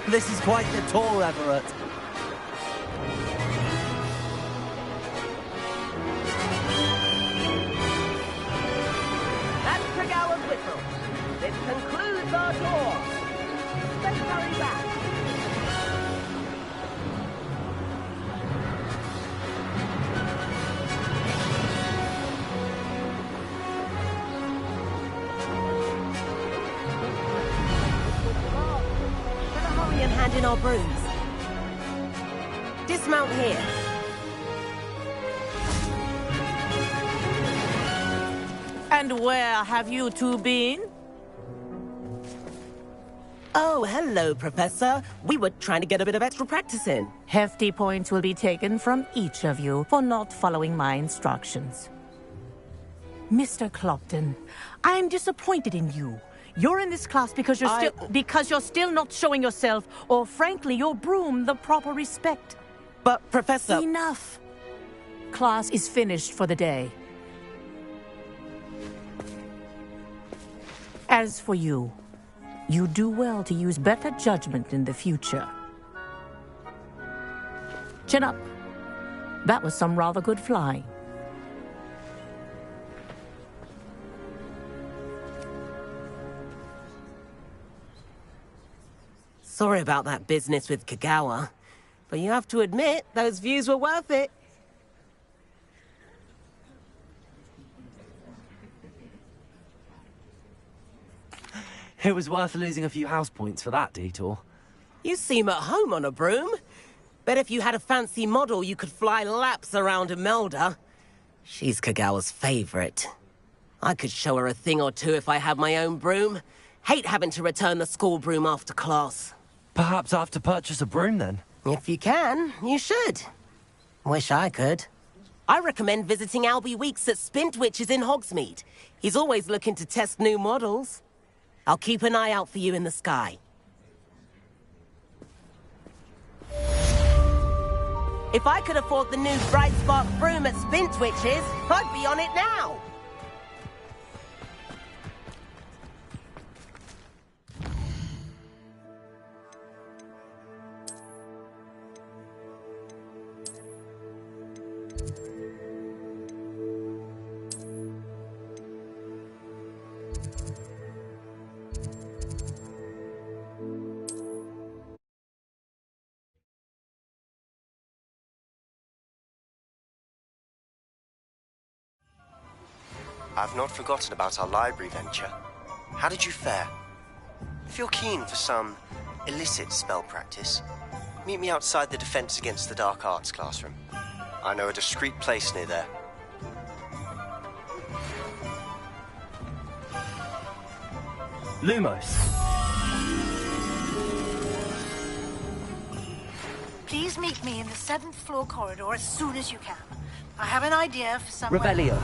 This is quite the tour, Everett. That's Tregower's whistle. This concludes our tour. Let's hurry back. in our brooms. Dismount here. And where have you two been? Oh, hello, Professor. We were trying to get a bit of extra practice in. Hefty points will be taken from each of you for not following my instructions. Mr. Clopton, I'm disappointed in you. You're in this class because you're still not showing yourself, or frankly, your broom, the proper respect. But, Professor... Enough. Class is finished for the day. As for you, you do well to use better judgment in the future. Chin up. That was some rather good flying. Sorry about that business with Kagawa, but you have to admit, those views were worth it. It was worth losing a few house points for that detour. You seem at home on a broom. Bet if you had a fancy model, you could fly laps around Imelda. She's Kagawa's favorite. I could show her a thing or two if I had my own broom. Hate having to return the school broom after class. Perhaps I have to purchase a broom then? If you can, you should. Wish I could. I recommend visiting Albie Weeks at Spintwitches in Hogsmeade. He's always looking to test new models. I'll keep an eye out for you in the sky. If I could afford the new Bright Spark broom at Spintwitches, I'd be on it now! I've not forgotten about our library venture. How did you fare? If you're keen for some illicit spell practice, meet me outside the Defense Against the Dark Arts classroom. I know a discreet place near there. Lumos. Please meet me in the 7th floor corridor as soon as you can. I have an idea for somewhere... Revelio.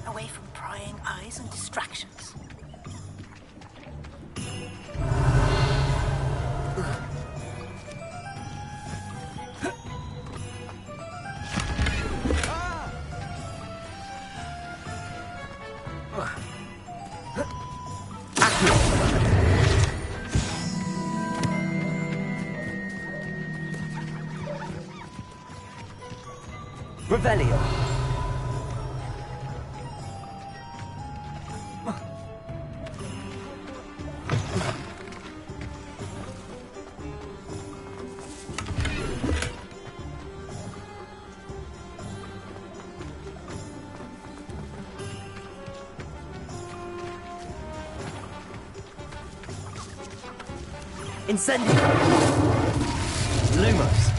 Away from prying eyes and distractions. Revelio. Incendio. Lumos.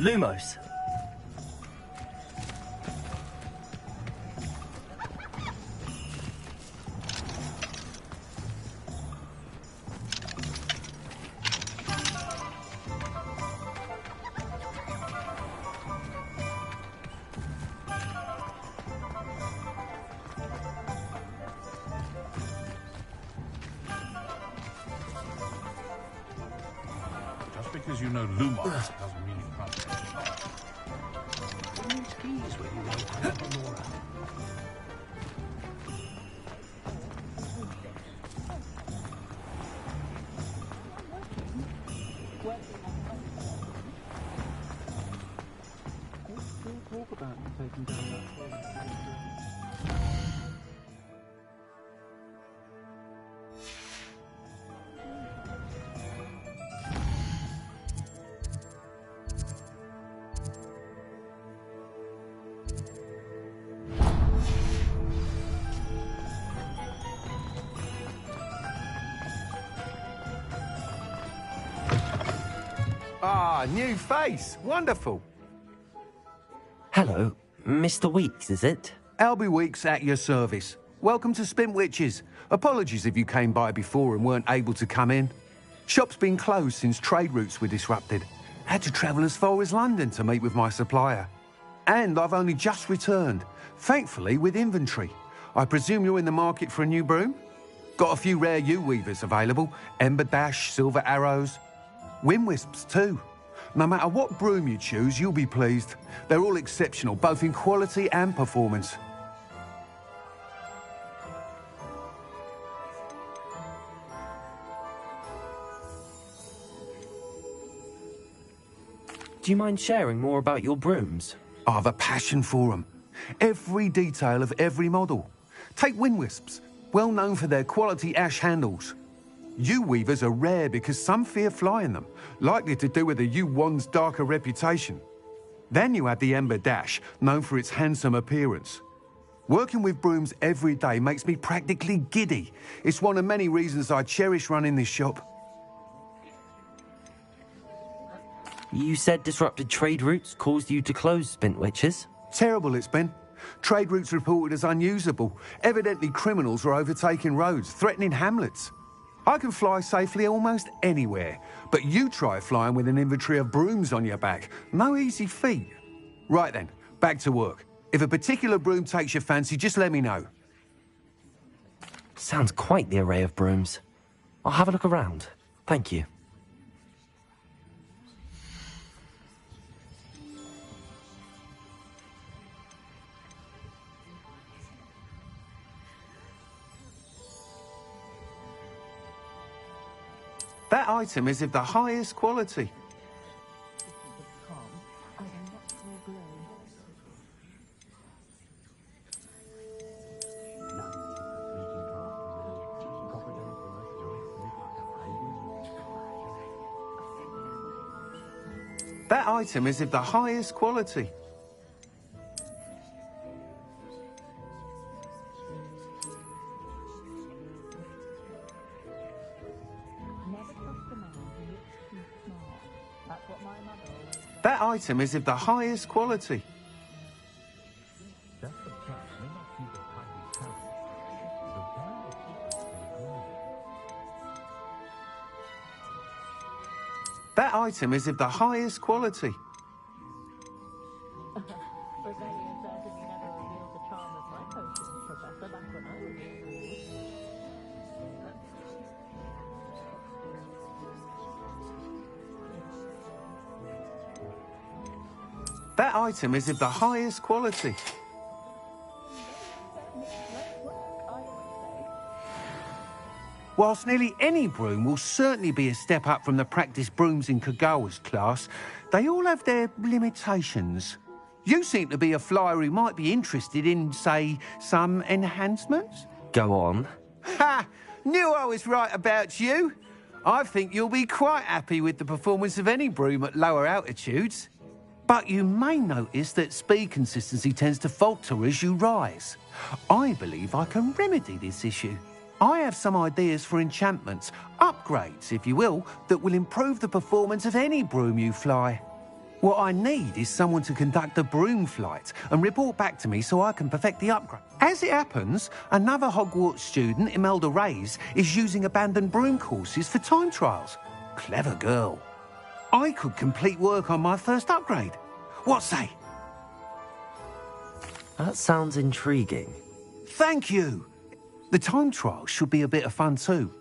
Lumos. Just because you know Lumos doesn't mean you can't. Here's where you know Laura. Talk about taking down that. Ah, new face. Wonderful. Hello, Mr. Weeks, is it? Albie Weeks at your service. Welcome to Spintwitches. Apologies if you came by before and weren't able to come in. Shop's been closed since trade routes were disrupted. Had to travel as far as London to meet with my supplier. And I've only just returned, thankfully with inventory. I presume you're in the market for a new broom? Got a few rare U-weavers available. Ember Dash, Silver Arrows. Wind Wisps too. No matter what broom you choose, you'll be pleased. They're all exceptional, both in quality and performance. Do you mind sharing more about your brooms? I've a passion for them. Every detail of every model. Take Wind Wisps, well known for their quality ash handles. U-weavers are rare because some fear flying them, likely to do with the U-wand's darker reputation. Then you have the Ember Dash, known for its handsome appearance. Working with brooms every day makes me practically giddy. It's one of many reasons I cherish running this shop. You said disrupted trade routes caused you to close Spintwitches? Terrible it's been. Trade routes reported as unusable. Evidently criminals are overtaking roads, threatening hamlets. I can fly safely almost anywhere, but you try flying with an inventory of brooms on your back. No easy feat. Right then, back to work. If a particular broom takes your fancy, just let me know. Sounds quite the array of brooms. I'll have a look around. Thank you. That item is of the highest quality. That item is of the highest quality. That item is of the highest quality. That item is of the highest quality. That item is of the highest quality. Whilst nearly any broom will certainly be a step up from the practice brooms in Kagawa's class, they all have their limitations. You seem to be a flyer who might be interested in, say, some enhancements? Go on. Ha! Knew I was right about you. I think you'll be quite happy with the performance of any broom at lower altitudes. But you may notice that speed consistency tends to falter as you rise. I believe I can remedy this issue. I have some ideas for enchantments, upgrades, if you will, that will improve the performance of any broom you fly. What I need is someone to conduct a broom flight and report back to me so I can perfect the upgrade. As it happens, another Hogwarts student, Imelda Reyes, is using abandoned broom courses for time trials. Clever girl. I could complete work on my first upgrade. What say? That sounds intriguing. Thank you. The time trial should be a bit of fun too.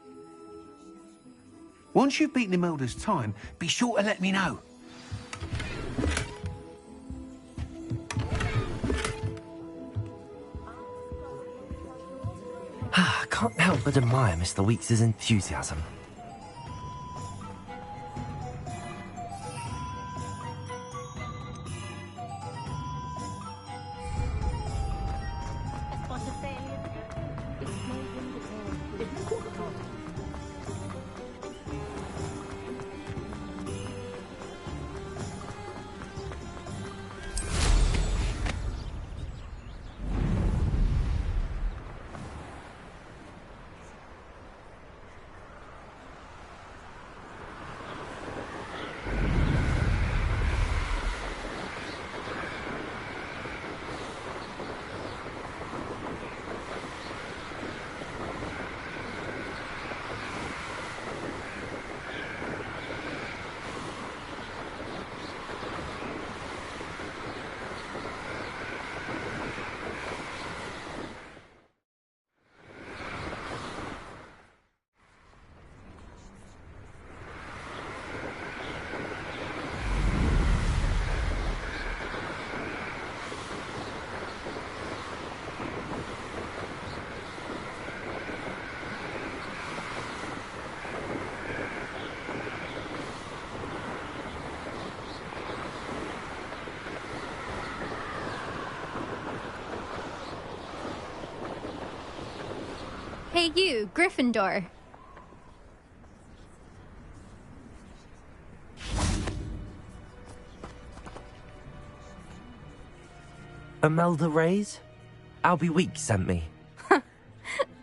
Once you've beaten Imelda's time, be sure to let me know. can't help but admire Mr. Weeks' enthusiasm. Hey you, Gryffindor. Imelda Reyes? Albie Weeks sent me.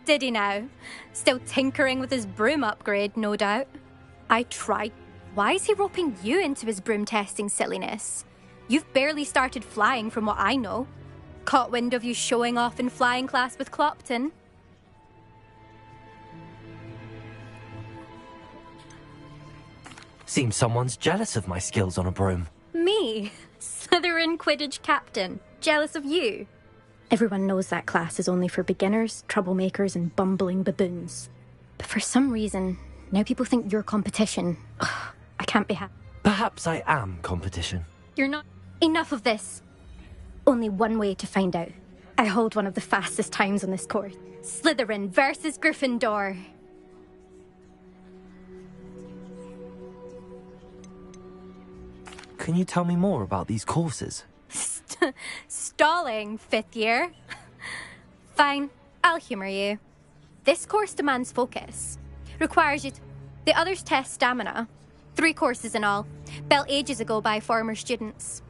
Did he now? Still tinkering with his broom upgrade, no doubt. I tried. Why is he roping you into his broom testing silliness? You've barely started flying from what I know. Caught wind of you showing off in flying class with Clopton. Seems someone's jealous of my skills on a broom. Me? Slytherin Quidditch captain. Jealous of you? Everyone knows that class is only for beginners, troublemakers, and bumbling baboons. But for some reason, now people think you're competition. Ugh, I can't be happy. Perhaps I am competition. You're not. Enough of this. Only one way to find out. I hold one of the fastest times on this course. Slytherin versus Gryffindor. Can you tell me more about these courses? Stalling, 5th year. Fine, I'll humour you. This course demands focus. Requires you to... The others test stamina. 3 courses in all, built ages ago by former students.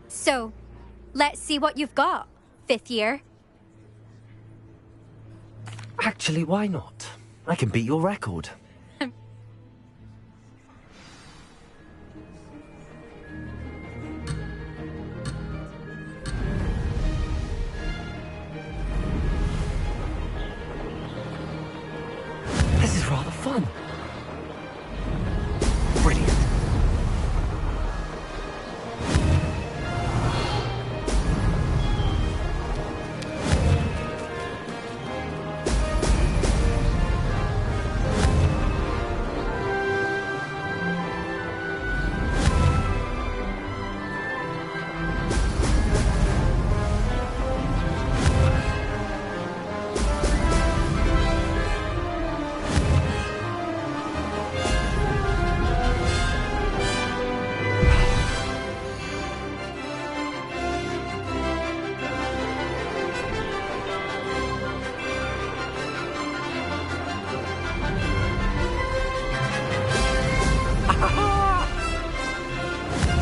So, let's see what you've got, 5th year. Actually, why not? I can beat your record. This is rather fun. Brilliant.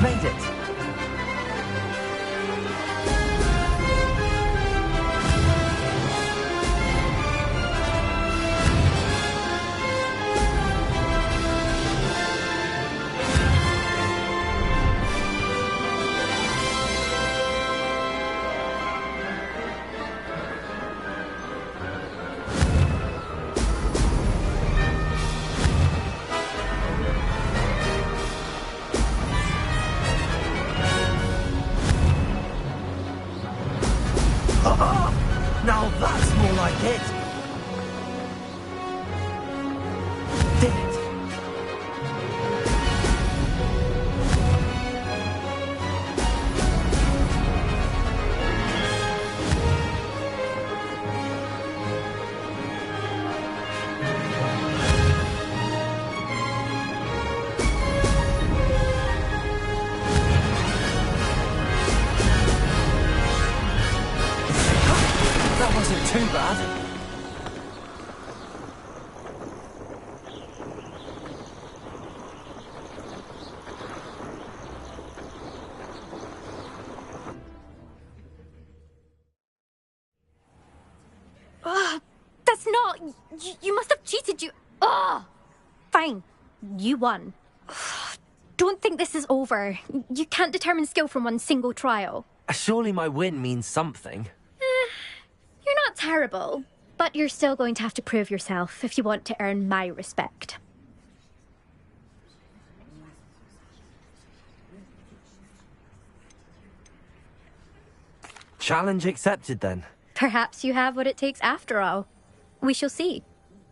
Made it! Now that's more like it! Did it! it's not. You must have cheated. Fine. You won. Don't think this is over. You can't determine skill from one single trial. Surely my win means something. You're not terrible, but you're still going to have to prove yourself if you want to earn my respect. Challenge accepted, then. Perhaps you have what it takes after all. We shall see.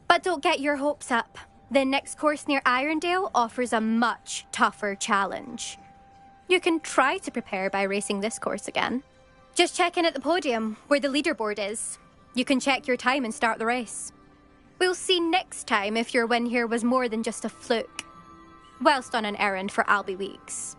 But don't get your hopes up. The next course near Irondale offers a much tougher challenge. You can try to prepare by racing this course again. Just check in at the podium, where the leaderboard is. You can check your time and start the race. We'll see next time if your win here was more than just a fluke. Whilst on an errand for Albie Weeks.